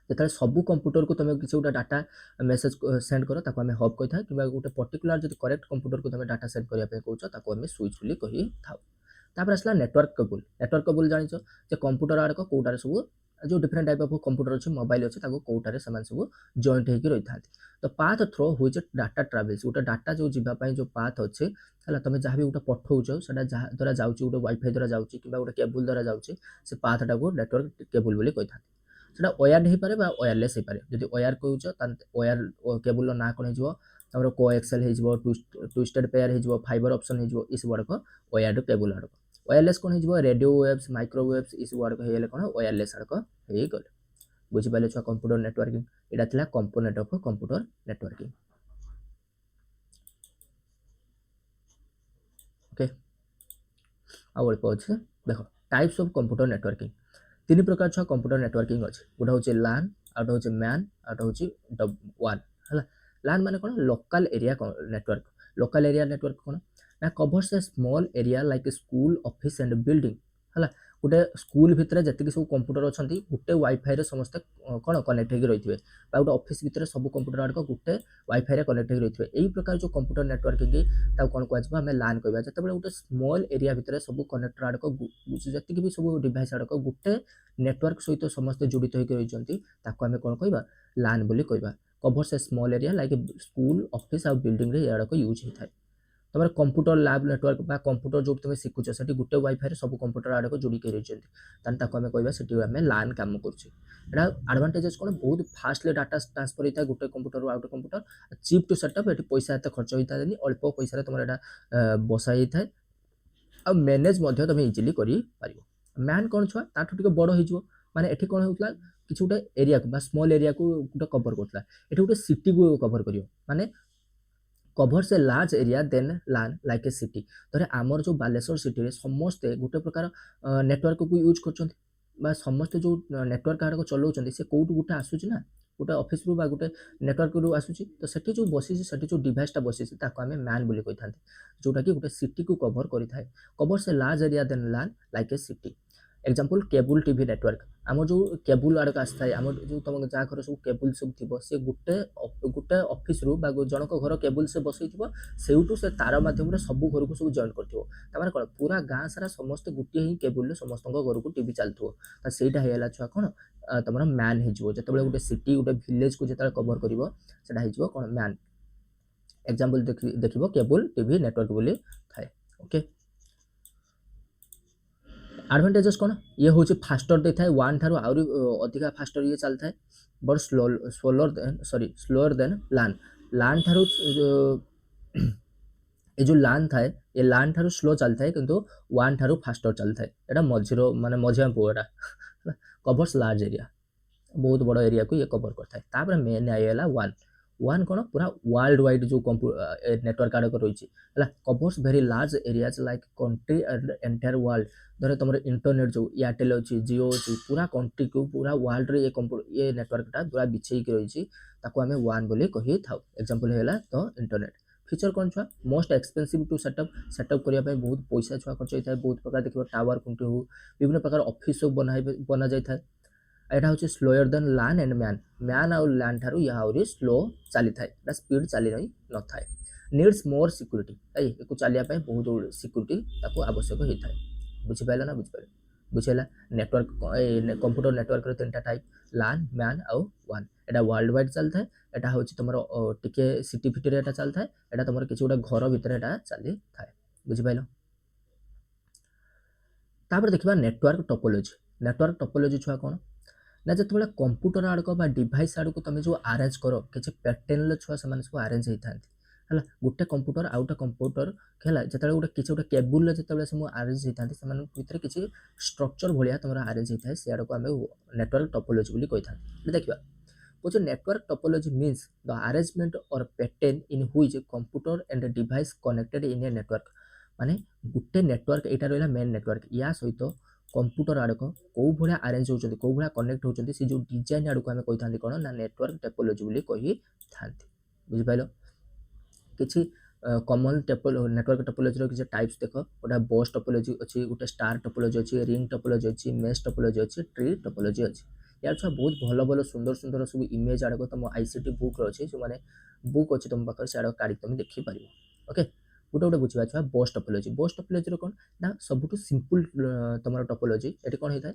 जो सब कंप्यूटर को तुम किसी गोटे डाटा मेसेज सेंड कर ताको आमे हब कही था कि गोटे पर्टिकुलर जो करेक्ट कंप्यूटर को तुम डाटा सेंड करने को ताको आमे स्विच बोली कही था तापर आसला नेटवर्क केबल जानिछ जे कंप्यूटर आड़क कोटारे सब जो डिफरेंट टाइप ऑफ कंप्यूटर अच्छे मोबाइल अच्छे कोटारे से सब जॉइंट होकर रही था तो पाथ थ्रो हुई डाटा ट्रावेल्स गोटे डाटा जो जीवाई जो पाथ अच्छे है तुम जहाँ भी गोटे पठाऊच से द्वारा जाऊँगी गोटे वाईफाई द्वारा जाऊँगी कि गोटे केबल द्वारा जाऊँगी से पाथटा को नेटवर्क केबल बोली कही था सेटा वायर्ड हो पारे वायरलेस हो पारे जदि वायर कहूच वायर केबल ना कौन हो कोएक्सेल हो ट्विस्टेड पेयर हो फाइबर ऑप्शन हो इस गुड़ाक वायर्ड केबल आड़क वायरलेस कौन हो रेडियो वेव्स माइक्रोवेव्स इस गुड़ाक हो कौन वायरलेस आड़क हो गले बुझिपारे छुआ कंप्यूटर नेटवर्किंग यहाँ था component of computer networking okay अल्प अच्छे देख टाइप्स ऑफ कंप्यूटर नेटवर्किंग तीन प्रकार छुआ कंप्यूटर नेटवर्किंग अच्छे गोटे हूँ लान आउट हूँ मैन आउट हूँ वन है लान माने कौन लोकल एरिया नेटवर्क कौन ना covers a small area like school office and building है गोटे स्कूल भितर जी सब कंप्यूटर अच्छा गोटे वाईफाई समस्त कौन कनेक्ट हो रही है गोटे ऑफिस भितर सब कंप्यूटर आड़क गोटे वाईफाई कनेक्ट हो रही है यही प्रकार जो कंप्यूटर नेटवर्किंग कौन कह आम लान कह जो गोटे स्मॉल एरिया भितर सब कनेक्टर आड़क जी भी सब डिवाइस आड़क गोटे नेटवर्क सहित समस्त जोड़ित होकर रही आम कौन कह लान बोली कह covers a small area like school office आउ बिल्डिंग रे आड़क यूज होता है तुम कंप्यूटर लैब नेटवर्क बा कंप्यूटर जो तुम शिखुच से गोटे वाईफाई सब कंप्यूटर आड़क जोड़िक रही आम कहवा से लान कम कर एडवांटेजेस कौन बहुत फास्टली डाटा ट्रांसफर होता है गोटे कंप्यूटर आउट कंप्यूटर चिप टू सेटअप ये पैसा एत खर्च होता है अल्प पैसा तुम यहाँ बसाई था आ मैनेज तुम इजिली कर मैन कौन छुआ ताठू टे बड़ हो माने एठी कौन होता किसी गोटे एरिया को स्मॉल एरिया को गोटे कवर करता ये गोटे सिटी को कवर कर माने covers a large area than LAN like a city धरे आमर जो बालेश्वर सिटी समस्ते गोटे प्रकार नेटवर्क को यूज कर समस्ते जो नेटवर्क आड़क चलाऊँ से कौटू गोटे आसूँ ना गोटे ऑफिस रू गोटे नेटवर्क रू आसूँ तो सेठी जो बसी जो डिवाइसटा बसी आम मैन बोली कही था जोटा कि गोटे सिटी को कवर करें covers a large area than LAN like a city example cable TV network आम जो केबल आड़क आसए आम जो तुम जहाँ घर सब केबल सब थी सी गोटे गोटे ऑफिस रू जनक घर केबल से बसई से से तार मध्यम सब घर को सब जॉइन कर कौन पूरा गाँ सारा समस्त गोटे ही केबल समस्त घर को टीवी चलता है छुआ कौन तुम मैन हो जो गोटे सिटी गोटे विलेज को जो कवर कर कौन मैन एग्जांपल देख केबल टीवी नेटवर्क बोली थाए ओके एडवांटेजेस कौन ये हूँ फास्टर दे था वन ठार आहरी अधिका फास्टर ये चलता है बट स्लोअर देन लान लान ठार ये जो लान थाए ये लान ठार स्लो चलता है किंतु वन ठार फास्टर चलता है एटा मझीर माने मझिया पुआटा कवर्स लार्ज एरिया बहुत बड़ एरिया को ये कवर करता है तापर मेन आईगला वन वन कौन पूरा वर्ल्ड वाइड जो नेटवर्क आड़क रही है covers very large areas like country and entire world धर तुम इंटरनेट जो एयरटेल अच्छी जियो अच्छी पूरा कंट्री को पूरा वर्ल्ड रे ये नेटवर्कटा पूरा बिछेक रही आम वन बोली कही था एग्जांपल है तो इंटरनेट फीचर कौन छुआ मोस्ट एक्सपेंसिव टू सेटअप करने बहुत पैसा छुआ खर्च होता है बहुत प्रकार देखिए टावर खुंटी हो विभिन्न प्रकार ऑफिस सब बना जाए एटा हूँ slower than LAN and MAN MAN आउ लैंड ठारू यह आहरी स्लो चली थाए स्पीड चली रही न थाए नीड्स मोर सिक्यूरीटी चलिया बहुत सिक्यूरीटी आवश्यक होता है बुझीपाल ना बुझीपाल बुझेगा नेटवर्क कंप्यूटर नेटवर्क तीन टाइप लान मैन आउ वन एटा वर्ल्ड वाइड चलता है एटा हूँ तुम टिके सिटी फिटी एटा चलता है एटा तुम किसी गोटे घर भितर एटा चली थाए बुझीपाल तापर देखा नेटवर्क टोपोलोजी छुआ कौन ना जो कंप्यूटर आड़क डिवाइस आड़क तुम जो आरेंज कर किसी पैटर्न छुआ से सब आरेंज होता है गोटे कंप्यूटर आउ गोटे कंप्यूटर है जो गोटे किसी गोटे केबुल जो सब आरेंज होता है भर किसी स्ट्रक्चर भाया तुम आरेंज होता है सीआड़ को आम नेटवर्क टोपोलोजी कही था देखा कुछ network topology means the arrangement or pattern in which computer and device connected in a network माने गोटे नेटवर्क यहाँ रहा मेन नेटवर्क या सहित कंप्यूटर आड़क कौ भाया आरेंज होती कौ भाया कनेक्ट होती से जो डिजाइन आड़क आम कही था कौन ना नेटवर्क टोपोलोजी कही था बुझिपाल किसी कॉमन नेटवर्क टोपोलोजी किसी टाइप्स देख गोटे बस टोपोलोजी अच्छी गोटे स्टार टोपोलोजी अच्छी रिंग टोपोलोजी अच्छी मेश टोपोलोजी अच्छी ट्री टोपोलोजी अच्छी यार छुआ बहुत भल भल सुंदर सुंदर सब इमेज आड़क तुम आईसीटी बुक अच्छे जो मैंने बुक अच्छी तुम पाखे से आड़क काढ़ी तुम देखिपार ओके गोटे गोटे बुझा छुआ बस टोपोलोजी कौन ना सबुठ सिंपल तुम टोपोलोजी ये कौन होता है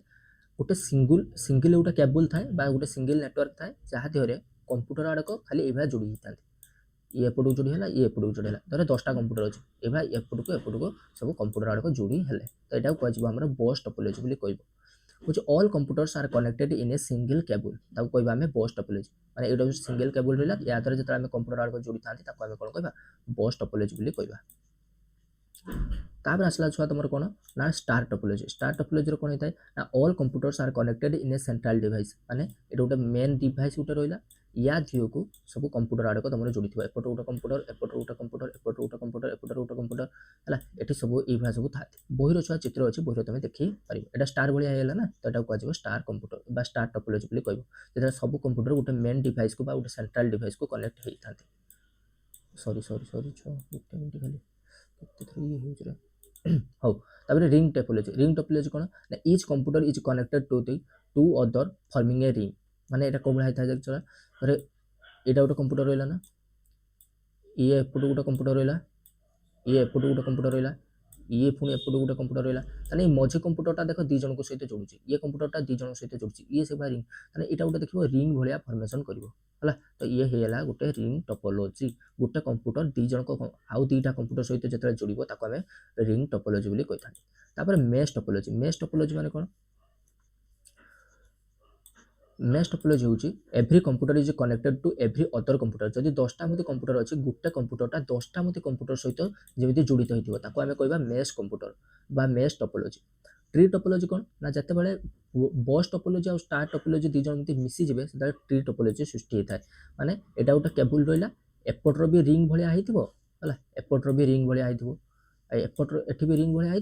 गोटे सिंगल गोटे केबुल थाए गोटे सिंगल नेटवर्क थाए जहाँ देहरे कंप्यूटर आड़क खाली ये जोड़ी होता ये एपटू जोड़ी है ये एपटू जोड़ी है धर 10टा कंप्यूटर अच्छे ये एपटू सब कंप्यूटर आड़क जोड़ी है तो यहाँ कहर बस टोपोलोजी कह कुछ all computers are connected in a single cable कहवा आम बस टोपोलोजी माने ये सिंगल केबुल रहा या द्वारा जो कंप्यूटर आड़क जोड़ी था आम कौन कहवा बस टोपोलोजी कहवा तापर आसला छुआ तुम कौन ना स्टार टोपोलोजी कौन होता है ना all computers are connected in a central device माने ये गोटे मेन डिवाइस गोटे रहा या झील को सब कंप्यूटर आड़क तुम जोड़ी थी एपट गोटे कंप्यूटर एपट गोटे कंप्यूटर एपट गोटे कंप्यूटर एपट गोटे कंप्यूटर है ये सब ये सब था बही छुआ चित्र अच्छी बही तुम देखी पार यहाँ स्टार भाया ना तो यहाँ कह स्टार कंप्यूटर स्टार टोपोलोजी कह जो सब कंप्यूटर गोटे मेन डिवाइस को गोटे सेंट्रल डिवाइस को कनेक्ट होता सॉरी सॉरी सॉरी छुआ गोटे मिनट खाली हाँ तापर रिंग टोपोलोजी कौन ना each computer is connected to the two other forming a ring माने एटा को भाया था अरे यहाँ गोटे कंप्यूटर रहा ना ये एपट गोटे कंप्यूटर रहा ये एपट गोटे कंप्यूटर रहा ये पुणी एपट गोटे कंप्यूटर रहा ताने मझे कंप्यूटरटा देख दी जन सहित जोड़ुची ये कंप्यूटरटा दी जन सहित जोड़ुची ये से रिंग ताने यहाँ गोटे देखो रिंग भाया फॉर्मेशन कर तो ये है गोटे रिंग टोपोलोजी गोटे कंप्यूटर दी जन आउ दीटा कंप्यूटर सहित जो जोड़ ताको आम रिंग टोपोलोजी कही था मेश टोपोलोजी माने कौन मेश टोपोलोजी हूँ every computer is connected to every other computer जदि 10टा मत कंप्यूटर अच्छी गोटे कंप्यूटरटा 10टा मत कंप्यूटर सहित जमी जोड़ित होता आम कह मेश कंप्यूटर बा मेश टोपोलोजी ट्री टोपोलोजी कौन ना जिते बड़े बस टोपोलोजी और स्टार टोपोलोजी दी जन मिसीजे से ट्री टोपोलोजी सृष्टि होता है माने यहाँ गोटे केबुल रहा एपटर भी रिंग भाया है एपटर भी रिंग भाया एपटर एटी भी रिंग भाया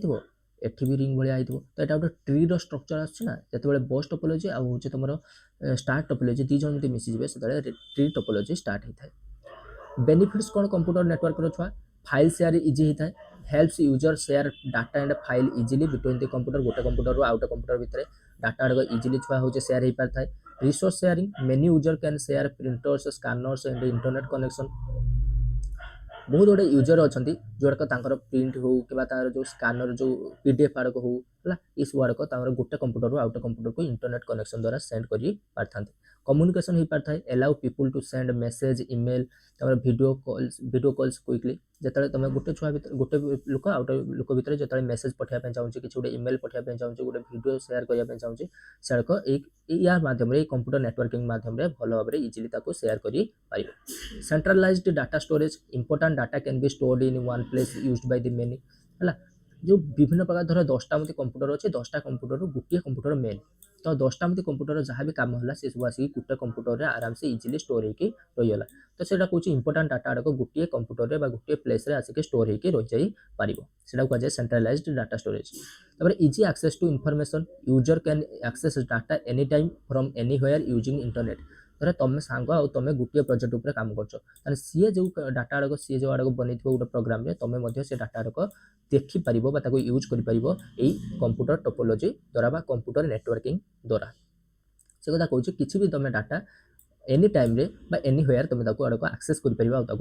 एटी भी रिंग भाया तो यहाँ गोटे ट्री स्ट्रक्चर आसना जो बस टोपोलोजी आ हूँ तुम स्टार टोपोलोजी दी जन मिसीजे से ट्री टोपोलोजी स्टार्ट होता है बेनिफिट्स कौन कंप्यूटर नेटवर्क छुआ फाइल शेयर इजी होता है helps user share data and file easily between the computer गोटे कंप्यूटर आउट कंप्यूटर भितर डाटा आड़क इजिली छुआ हो शेयर हो पार थाए resource sharing many user can share printers scanners and internet connection बहुत गुड़े यूजर अच्छा जोड़क प्रिंट हो कि जो स्कानर जो पीडीएफ आड़क हो है इस गुड़ाक गोटे कंप्यूटर रु आउटे कंप्यूटर को इंटरनेट कनेक्शन द्वारा सेंड कर पारि कम्युनिकेशन हो पार थाए allow people to send message email video calls quickly जिते तुम गोटे छुआ गोटे लोक आउटे लोक भितर जो मेसेज पठाइबा चाहिए किसी गोटे इमेल पठाइबा चाहिए गोटे वीडियो सेयार करने चाहिए से या माध्यम कंप्यूटर नेटवर्किंग माध्यम भल भाव में इजिली सेयार कर centralised data storage important data can be stored in one place used by the many है जो विभिन्न प्रकार धर 10टा मत कंप्यूटर अच्छे 10टा कंप्यूटर गोटे कंप्यूटर मेन तो 10टा मत कंप्यूटर जहाँ भी कम है से सब आसिक गोटे कंप्यूटर आराम से इजिली स्टोर होगी रहीगला तो सेटा कौन इंपोर्टेंट डाटा गुड़ाक गोटे कंप्यूटर गोटे प्लेस आसिक स्टोर होगी रही पार से कहुए centralised data storage easy access to information user can access data any time from anywhere using internet धर तुम सांग आ तुम गोटे प्रोजेक्ट उपर काम कर सी जो डाटा गुड़ाक सी जो आड़क बन गोटे प्रोग्राम में तुम से डाटा गुड़ाक देखिपर यूज कर कंप्यूटर टोपोलोजी द्वारा कंप्यूटर नेटवर्किंग द्वारा से कथा कहूँ कि भी तुम डाटा एनी टाइम रे एनी वेयर तुम आड़क एक्सेस कर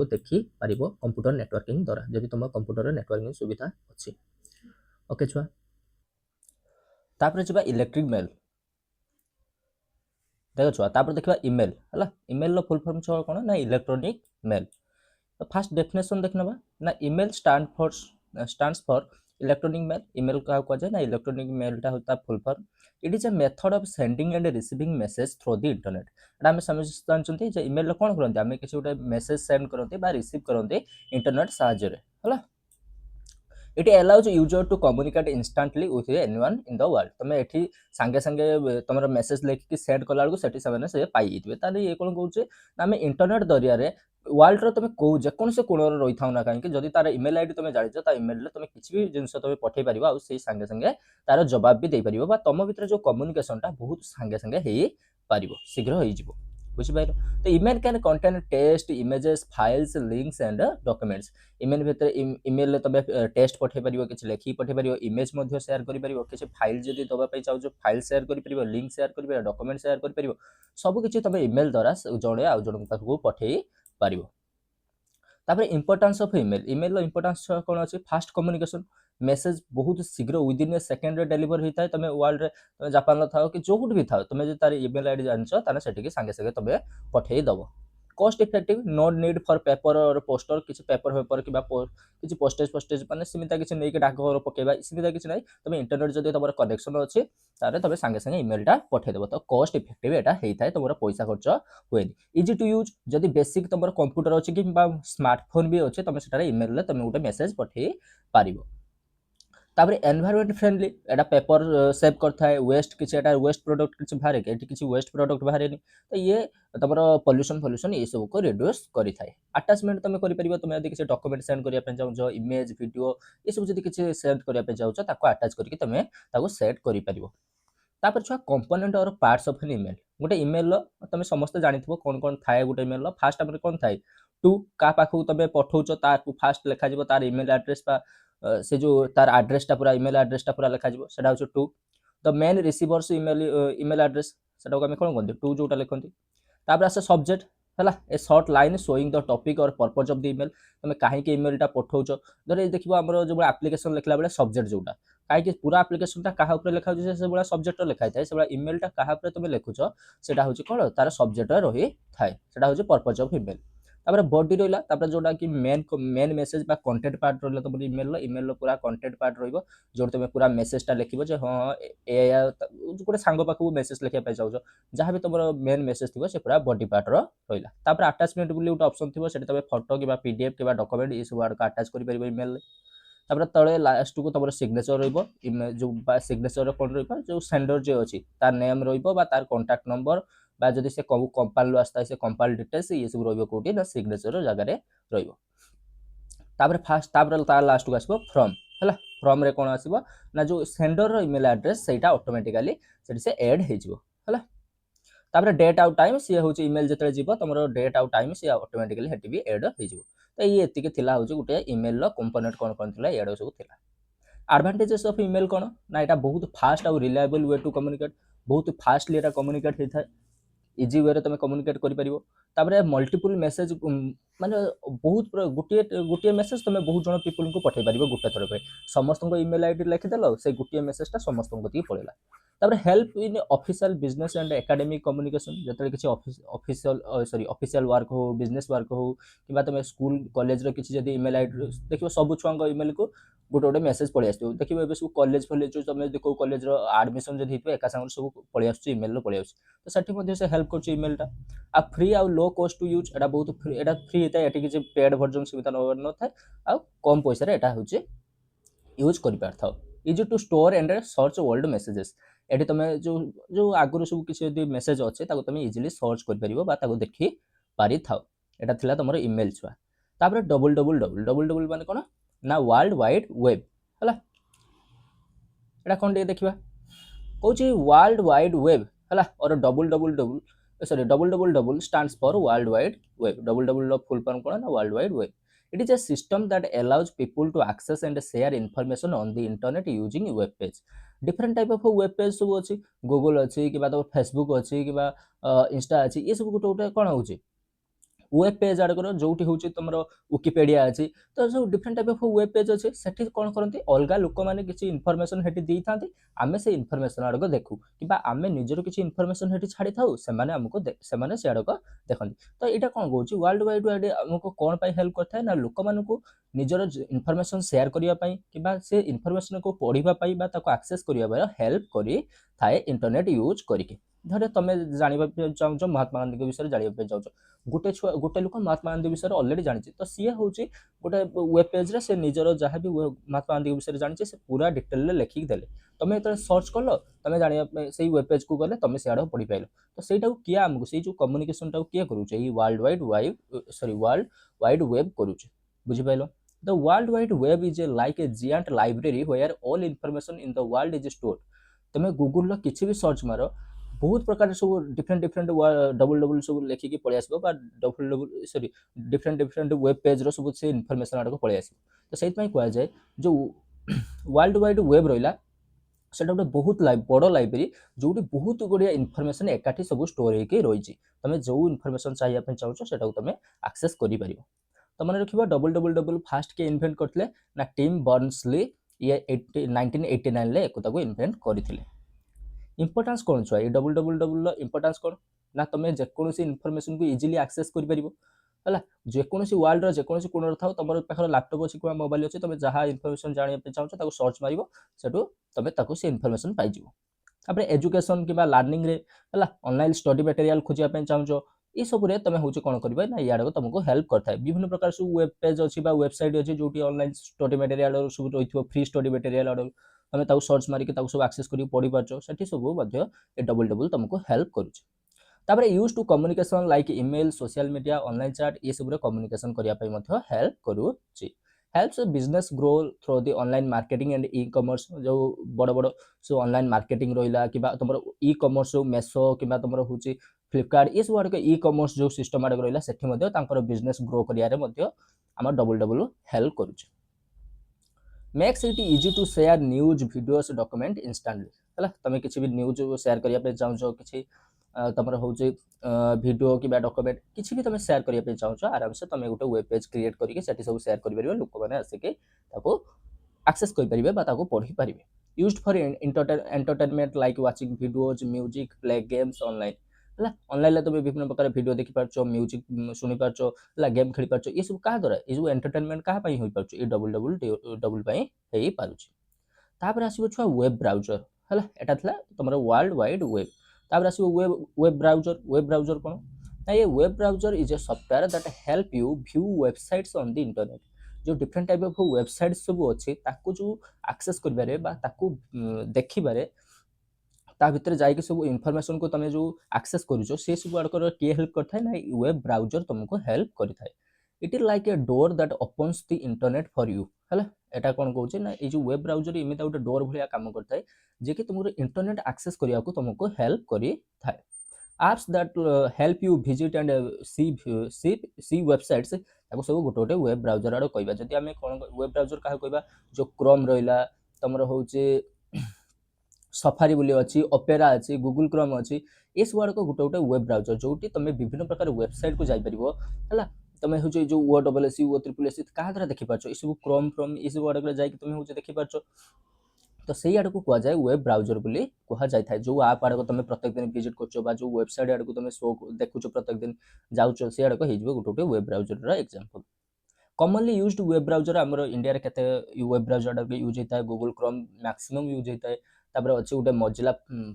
देखिपर कंप्यूटर नेटवर्किंग द्वारा जब तुम कंप्यूटर नेटवर्किंग सुविधा अच्छी ओके छुआ तापर जा इलेक्ट्रिक मेल देख छुआ तापर देखा इमेल है इमेल फुल फॉर्म छुआ कौन ना इलेक्ट्रॉनिक मेल तो फास्ट डेफिनेशन देखना ना email stands for electronic mail email क्या कहुए ना इलेक्ट्रॉनिक मेलटा होता full form it is a method of sending and receiving message through the internet एटा हम समस्त जानते जे इमेल कौन करते आम किसी गोटे मेसेज सेंड करते रिसीव करते इंटरनेट साहाय्य है it allows user to communicate instantly with anyone in the world तुम ये सांगे सांगे तुम मेसेज लिखिकी सेंड कला बेलू से पाई ये कौन कहे आम इंटरनेट जरिया वर्ल्ड तुम कौ जेकोसी कोण रही था ना कहीं जदि तार इमेल आईडी तुम जान इमेल तुम किसी भी जिन तुम पठे पार आई सांगे सांगे तार जवाब भी देपर तुम भर जो कम्युनिकेशनटा बहुत सांगे सांगे हो पार शीघ्र हो बुझिपार तो email can contain text images files links and documents email भितर इमेल तुम टेक्स्ट पठे पार किसी लेखिक पठे पार इमेज सेयार कर किसी फाइल जब दवाई चाहो फाइल सेयार कर लिंक सेयार कर डॉक्यूमेंट सेयार कर सबकि तुम इमेल द्वारा जड़े आउ जन पाखक पठे पार तापर importance of email email importance कौन अच्छी फास्ट कम्युनिकेशन मेसेज बहुत शीघ्र विदिन ए सेकेंड डेलीवर होता है तुम वर्ल्ड रे जापान था कि जो भी था तुम तार इमेल आईडी जान से सांगे सांगे तुम पठेदब cost effective no need for paper or poster किसी पेपर कि किसी पोस्टेज मैंने सीमित किसी नहीं डाकघर पकेबा सीमित किसी ना तुम इंटरनेट जब तुम कनेक्शन अच्छे तारे तुम सांगे सांगे इमेलटा पठेदेव तो कॉस्ट इफेक्टिव यहाँ होता है तुम पैसा खर्च हुए इजी टू यूज जदि बेसिक तुम कंप्यूटर अच्छे कि स्मार्टफोन भी अच्छे तुम से इमेल तुम गोटे मेसेज पठे पार तापर एनवायरमेंट फ्रेंडली एटा पेपर सेव करता है वेस्ट किसी वेस्ट प्रोडक्ट किसी बाहर किसी वेस्ट प्रोडक्ट बाहर तो ये तुम पॉल्यूशन ये सब को रिड्यूस करें अटैचमेंट तुम कर तुम यदि किसी डॉक्यूमेंट सेंड करने चाहो इमेज वीडियो ये सब जब किसी सेंड करने चाहो अटैच करके तुम सेट कर छुआ कंपोनेंट और पार्ट्स ऑफ एन इमेल गोटे इमेल तुम समस्त जानी कौन कौन थाए गोटे इमेल फास्ट आम कौन थाए टू क्या पाखक तुम पठाऊच फास्ट लिखा तार इमेल एड्रेस से जो तार एड्रेसटा पूरा इमेल एड्रेसटा पूरा लिखा सेटा हूँ to the main receivers email email address से कौन कहते टू जोटा लिखती तापर आसे सब्जेक्ट है ए shirt line showing the topic और पर्पज ऑफ द इमेल तुम कहीं इमेलटा पठाऊच धर देखो आम जो एप्लिकेशन लिखला बेले सब्जेक्ट जोटा कहीं पूरा एप्लिकेशनटा क्या लिखा से सब्जेक्ट लिखाई थाए से इमेलटा क्या तुम लिखुच से हूँ कौन तार सब्जेक्ट रही थाए से हूँ पर्पज ऑफ इमेल तापर बॉडी रहा जोटा कि मेन मेसेज कंटेंट पार्ट रहा तुम इमेल पूरा कंटेंट पार्ट रही जो तुम पूरा मेसेजटा लिख हाँ गोटे सांग पाखक मेसेज लिखा चाहो जहाँ भी तुम मेन मेसेज थी से पूरा बॉडी पार्ट रहा अटैचमेंट बोली गोटे ऑप्शन थी से तुम फोटो कि पीडीएफ कि डॉक्यूमेंट ये सब आड़क अटैच कर इमेल तापर तले लास्ट को तुम सिग्नेचर जो सिग्नेचर कौन रहा जो सेंडर जो अच्छी तार नेम तार कॉन्टैक्ट नंबर बा जदि से कंपाइल आसता है से कंपाइल डिटेल्स ये सब रोटी ना सिग्नेचर जगह फास्ट तार लास्ट को आसो फ्रॉम है फ्रॉम रे कौन आसो ना जो सेंडर इमेल एड्रेस से ऑटोमेटिकली से ऐड हो डेट आउ टाइम सी हूँ इमेल जो जीव तुम डेट आउ टाइम सी ऑटोमेटिकली हेटी भी ऐड हो तो ये हूँ गोटे इमेल कंपोनेंट कौन कौन थी ये सब थी एडवांटेजेस ऑफ इमेल कौन ना यहाँ बहुत फास्ट आउ रिलायबल वे टू कम्युनिकेट बहुत फास्टली कम्युनिकेट होता है इजी वे तुम कम्युनिकेट कर तापर मल्टीपल मेसेज माने बहुत गोटे गोटे मेसेज तुम बहुत जन पीपल को पठे पार गोटे थर पे समस्त इमेल आईडी लिखिदेल से गोटे मेसेजटा समस्त पड़ेगा। तापर help in official business and academic communication जो किसी ऑफिशियल सॉरी ऑफिशियल वर्क हो बिजनेस वर्क हो कि तुम स्कूल कॉलेज रो किसी जदी ईमेल आईडी देखियो सब छुआ ईमेल को गोटे गोटे मेसेज पड़े आसो देखिए ए सब कॉलेज फॉलेज जो तुम देखो कॉलेज आडमिशन जब हो एका सागर सब पड़े आस ईमेल पड़े आस तो से हेल्प कर ईमेलटा आ फ्री आउ लो कॉस्ट टू यूज एटा बहुत फ्री एटा फ्री होता है किसी पेड वर्जन सुविधा न था आ कम पैसा एटा होचे यूज कर पार था easy to store and search world messages एटी तुम जो जो आगुरी सब किसी मेसेज अच्छे तुम इजिली सर्च कर देखी पारि था एटा थिला तुम ईमेल छुआ तापर double double double double double माने कोन ना वर्ल्ड वाइड वेब हला एटा कोन देखिबा कहूँ वर्ल्ड वाइड वेब है और double double double sorry double double double stands for world wide web double double full form कौन ना world wide web it is a system that allows people to access and share information on the internet using web page different type of web page सब अच्छी Google अच्छी कि Facebook अच्छी कि Insta अच्छी ये सब गोटे गोटे कौन होची वेब पेज आड़ कर जो तुम विकिपेडिया अच्छी तो सब different type of web page अच्छे से कौन करते अलग लोक मैंने किसी इनफॉरमेशन हेटी दी था आम से इनफॉरमेशन आड़क देखू कि आम निजर किसी इनफॉरमेशन हेटी छाड़ी था से आमको से आड़क देखते तो यहाँ कौन कौन वर्ल्ड वाइड वेब आमको कौन पाई हेल्प करता है ना लोक मानू निजर इनफॉरमेशन शेयर करने कि से इनफॉरमेशन को पढ़ाई आक्सेस करने हेल्प करी थाए इंटरनेट यूज करके धरे तुम जानवा चाहो महात्मा गांधी विषय जानवा चाहो गोटे छुआ गोटे लोक महात्मा गांधी विषय ऑलरेडी जानी तो सी हूँ गोटे वेब पेज रे से निजर जहाँ भी महात्मा गांधी विषय जानी से पूरा डिटेल लिखिक देले तुम जो सर्च कल तुम जाना से वेब पेज को गले तुम से पढ़ी पाइल तो सहीटा किए आमको से जो कम्युनिकेशन टाक किए करुचे वर्ल्ड वाइड वेब करुचे बुझिपाल The World Wide Web is like a giant library where all information in the world is stored. तुम गूगल किसी भी सर्च मार बहुत प्रकार सब डिफरेंट डिफरेंट डबल डबल सब लिखिकी पलि आसो double double sorry different different web page रो सब से इनफॉरमेशन आड़क पलि आसो तो से कह जाए जो वर्ल्ड वाइड वेब रहा से गोटे बहुत बड़ लाइब्रेरी जो बहुत गुड़िया इनफॉरमेशन एकाठी सब स्टोर होकर रही तुम जो इनफॉरमेशन चाहिए चाहो से तुम एक्सेस कर तो मन रखा डबल डबल डबल फास्ट के इन्वेंट करते ना टिम बर्नसली ये 1989 एक इन्वेंट करते इंपोर्टेंस कौन छुआ ये डबल डबल डबल इंपोर्टेंस कौन ना तुम जेकोसी इनफॉरमेशन को इजिली एक्सेस है जेकोसी वर्ल्ड जेकोसी कोण था तुम पाखे लैपटॉप अच्छी कि मोबाइल अच्छी तुम जहाँ इनफॉरमेशन जानते चाहो सर्च मार सेठू तुम से इनफॉरमेशन पाइज तापर एजुकेशन कि लर्निंग रे है ऑनलाइन स्टडी मटेरियल खोजापी चाहो ये सब तुम हूँ कौन कर ना इे तुमको हेल्प करता है विभिन्न प्रकार सब वेब पेज अच्छी वेबसाइट अच्छी जो ऑनलाइन स्टडी मटेरियल सब रही फ्री स्टडी मटेरियल तुम सर्च मारिक सब एक्सेस कर पढ़ी पार्छ से सब डबल डबल तुमको हेल्प करुचे use to communication like email social media online chat ये सब कम्युनिकेशन करने हेल्प करुचे helps business grow through the online marketing and e commerce जो बड़ बड़ सो ऑनलाइन मार्केटिंग रहा कि तुम ई कॉमर्स मेसो कि तुम हूँ फ्लिपकार्ट ये सब आड़क ई कॉमर्स जो सिस्टम आड़क रहा से बिजनेस ग्रो कर डबल डबल हेल्प करुचे makes it easy to share news videos document instantly है तुम किसी भी न्यूज शेयर करने चाहो कि तुम हूँ वीडियो कि डॉक्यूमेंट किसी भी तुम शेयर करने चाहो आराम से तुम गोटे वेब पेज क्रिएट करके सब शेयर कर लोक मैंने आसिक एक्सेस करेंगे पढ़ी पारे used for entertainment like watching videos music play games online है ऑनलाइन तुम विभिन्न प्रकार वीडियो देखी पार्छ म्यूजिक शुणी पार्छ है गेम खेली पार्छ ये सब क्या द्वारा ये एंटरटेनमेंट क्या हो पार्छ ये डबल डबल डबल हो पारुଛି तापर आसीबो छुआ वेब ब्राउजर है एटा थला तुम वर्ल्ड वाइड वेब तापर आसीबो वेब ब्राउजर कौन ना ये web browser is a software that help you view websites on the internet जो डिफरेंट टाइप ऑफ वेबसाइट सब अच्छे ताकू जो एक्सेस करिबारे बा ताकू देखिबारे ता भितर जाइए सब इनफॉरमेशन को तुम जो एक्सेस करुचो से सब आड़कर किए हेल्प करता है ना वेब ब्राउजर तुमको हेल्प करता है it is like a door that opens the internet for you है एटा कौन कहूँ ना ये जो वेब ब्राउजर एमती गोटे डोर भाया काम करता है जे कि तुम इंटरनेट एक्सेस करने को तुमको हेल्प करें apps that help you visit and see websites सब गोटे गोटे वेब ब्राउजर आड़ कहवा जदि आम कौन वेब ब्राउजर क्या कहवा जो क्रोम रहा तुम हूँ ସଫାରି ବୋଲି ଅଛି, ଅପେରା ଅଛି, ଗୁଗୁଲ କ୍ରୋମ୍ ଅଛି। ଏସବୁ ଆଡ଼କ ଗୋଟେ ଗୋଟେ ୱେବ୍ ବ୍ରାଉଜର ଯେଉଁଠି ତୁମେ ବିଭିନ୍ନ ପ୍ରକାର ୱେବସାଇଟ୍କୁ ଯାଇପାରିବ ହେଲା। ତୁମେ ହେଉଛି ଯେଉଁ ଓ ଡବଲ୍ ଏସ୍ ଓ ଟ୍ରିପଲ୍ ଏସ୍ କାହା ଦ୍ୱାରା ଦେଖିପାରୁଛ ଏସବୁ କ୍ରୋମ୍ ଫ୍ରୋମ୍ ଏସବୁ ଆଡ଼କରେ ଯାଇକି ତୁମେ ହେଉଛି ଦେଖିପାରୁଛ। ତ ସେଇ ଆଡ଼କୁ କୁହାଯାଏ ୱେବ୍ ବ୍ରାଉଜର ବୋଲି କୁହାଯାଇଥାଏ। ଯେଉଁ ଆପ୍ ଆଡ଼କୁ ତୁମେ ପ୍ରତ୍ୟେକ ଦିନ ଭିଜିଟ୍ କରୁଛ ବା ଯେଉଁ ୱେବସାଇଟ୍ ଆଡ଼କୁ ତୁମେ ଶୋ ଦେଖୁଛ ପ୍ରତ୍ୟେକ ଦିନ ଯାଉଛ ସେ ଆଡ଼କ ହେଇଯିବ ଗୋଟେ ଗୋଟେ ୱେବ୍ ବ୍ରାଉଜରର example. Commonly used web browser आमर इंडिया रे केते वेब ब्राउजर यूज होता है गूगल क्रोम मैक्सिमम यूज होता है। तापर अच्छी गोटे मजिला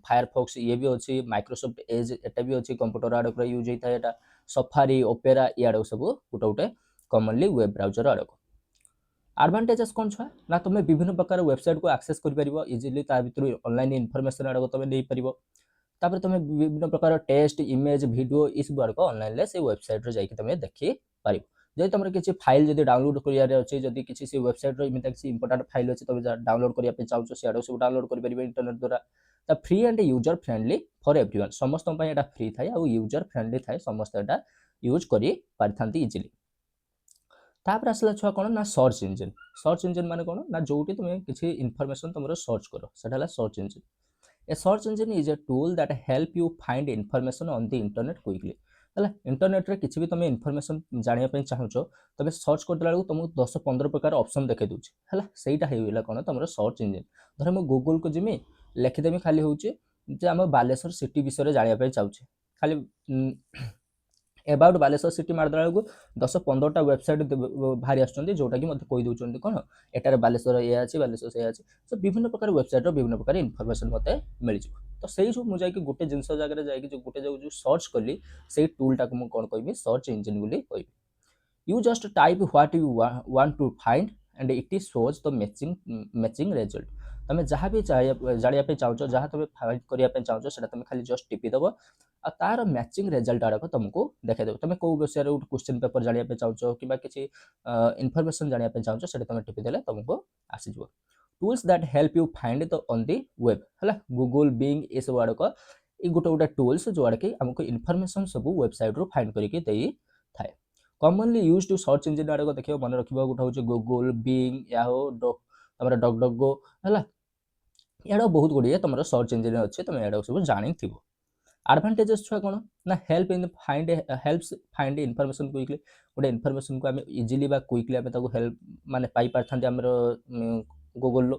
फायरफॉक्स ये भी अच्छी माइक्रोसॉफ्ट एज एटा भी अच्छी कंप्यूटर आड़क यूज होता है। एटा सफारी ओपेरा ये आड़क सब गोटे गोटे कमनली वेब ब्राउजर आड़क। एडवांटेजेस कौन छुआ ना तुम विभिन्न प्रकार वेबसाइट को एक्सेस कर इजिली ता भीतर ऑनलाइन इनफॉरमेशन आड़क तुम नहीं पार। तापर तुम विभिन्न प्रकार टेक्स्ट इमेज वीडियो इस आड़क ऑनलाइन से वेबसाइट रे जाके तुम देखि पार। जब तुम किसी फाइल जब डाउनलोड कर अच्छे जब किसी से वेबसाइट किसी इंपोर्टाट फाइल अच्छे तुम डाउनलोड करने चाहो से सब डाउनलोड कर इंटरनेट द्वारा free and user friendly for everyone समस्त फ्री थाए और यूजर फ्रेंडली थाए समस्त यूज कर पारि इजिली। तापर आसला छुआ कौन ना सर्च इंजिन माने कौन ना जो तुम किसी इनफॉरमेशन तुम सर्च कर से search engine. A search engine is a tool that help you find information on the internet quickly है। इंटरनेट रे किसी भी तुम इनफॉरमेशन जानापी चाहो तुम सर्च करदेला बेलू तुमको 10-15 प्रकार ऑप्शन देखे दूसरी है सहीटा होगा कौन तुम सर्च इंजिन। धर मुझे गूगल को जिमी लिखिदेमी खाली हूँ आम बालेश्वर सिटी विषय जानापी चाहूँचे खाली एबाउट बालेश्वर सिटी मारदेला बेलू 10-15टा वेबसाइट बाहरी आसोटा कि मतलब कहीदे कौन एटार बालेश्वर ये अच्छी बालेश्वर से अच्छी सो विभिन्न प्रकार वेबसाइट विभिन्न प्रकार इनफॉरमेशन मत मिल जाए। तो सही जो मुझे गोटे जिन जगह जाकि गोटे जो सर्च कली से टूलटा को कौन कह सर्च इंजिन बोली कह। You just type what you want to find and it is shows the matching result. तुम जहाँ भी जानापी चाहो जहाँ तुम फाइंड करने चाहो से तुम खाली जस्ट टिपिदेव आ तार मैचिंग रिजल्ट आड़क तुमको देखादेव। तुम कौ विषय गोटे क्वेश्चन पेपर जानापी चाहो कि किसी इनफॉरमेशन जानापी चाहो से तुम टिपिदेले तुमको आसीज। Tools that help you find the on the web है गूगल बिंग ये सब आड़क ये गोटे गोटे टूल्स जो आड़क आमको इनफॉरमेशन सब वेबसाइट रू फाइंड करके थाए। Commonly use to search engine आड़क देखिए मन रखा गोटे हूँ गूगल बिंग या हो तुम डग डग गो है यार बहुत गुड़िए तुम सर्च इंजिन अच्छे तुम यार सब जानी थी। एडवांटेजेस छुआ कौन ना help in helps find information quickly गोटे इनफॉरमेशन को आम इजिली क्विकली आम हेल्प माने पाई पारथांते आमर Google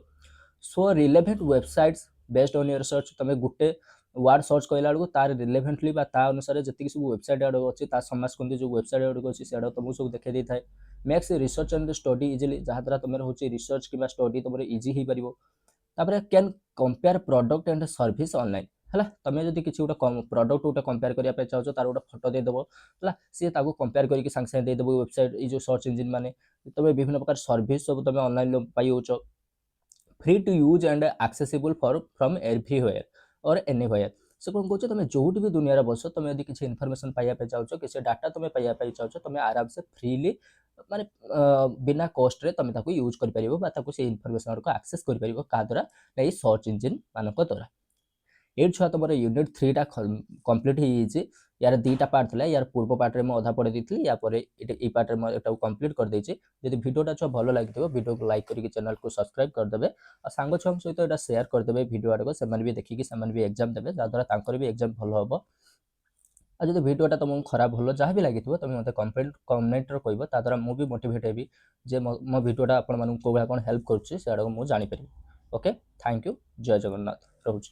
so relevant websites based on your search तुम गोटे वर्ड सर्च कहला बेलू तार रिलेवेंटली अनुसार जी सब वेबसाइट आड़ अच्छी समाज को जो वेबसाइट आड़ अच्छी से तुमको सब देखा था makes research and study easily जहाँ द्वारा तुम हूँ रिसर्च कि स्टडी तुम इजी हो पार। तापर can compare product and service online है तुम जब किसी गोटे प्रोडक्ट गोटे कंपेयर करने चाहो तार गोटे फोटो देदेव है सी कंपेयर करके सागे सागे देदेव वेबसाइट ये जो सर्च इंजिन माने तुम विभिन्न प्रकार सर्विस सब तुम ऑनलाइन पाई free to use and accessible for from everywhere और एनीवेयर से कौन कहे तुम जो भी दुनिया बस तुम यदि किसी इनफॉरमेशन पाइबा चाहो किसी डाटा तुम पाइबा चाहो तुम आराम से फ्रीली माने बिना कॉस्ट रे तुम यूज कर से इनफॉरमेशन को एक्सेस कर क्या द्वारा ना सर्च इंजिन मानक द्वारा। ये छुआ तुम यूनिट 3टा कंप्लीट हो यार 2टा पार्ट था यार पूर्व पार्ट में अधा पढ़ी थी या पार्ट में कंप्लीट कर देछि। जदि वीडियोटा छुआ भल लगी वीडियो को लाइक करके चैनल को सब्सक्राइब करदे और सांग छुआ सहित तो शेयर करदे वीडियो आड़क से भी देखिए से एग्जाम देवे जहाँद्वारा भी एग्जाम भल हम। और जब वीडियोटा तुमको खराब भल जहाँ भी लगी तुम मतलब कमेंट कह ताद्वारा मुझे मोटिवेट हेबी जे मो वीडियोटा आपको कौन हेल्प करुँचे से आड़क मुझे जापर। ओके थैंक यू जय जगन्नाथ रोज।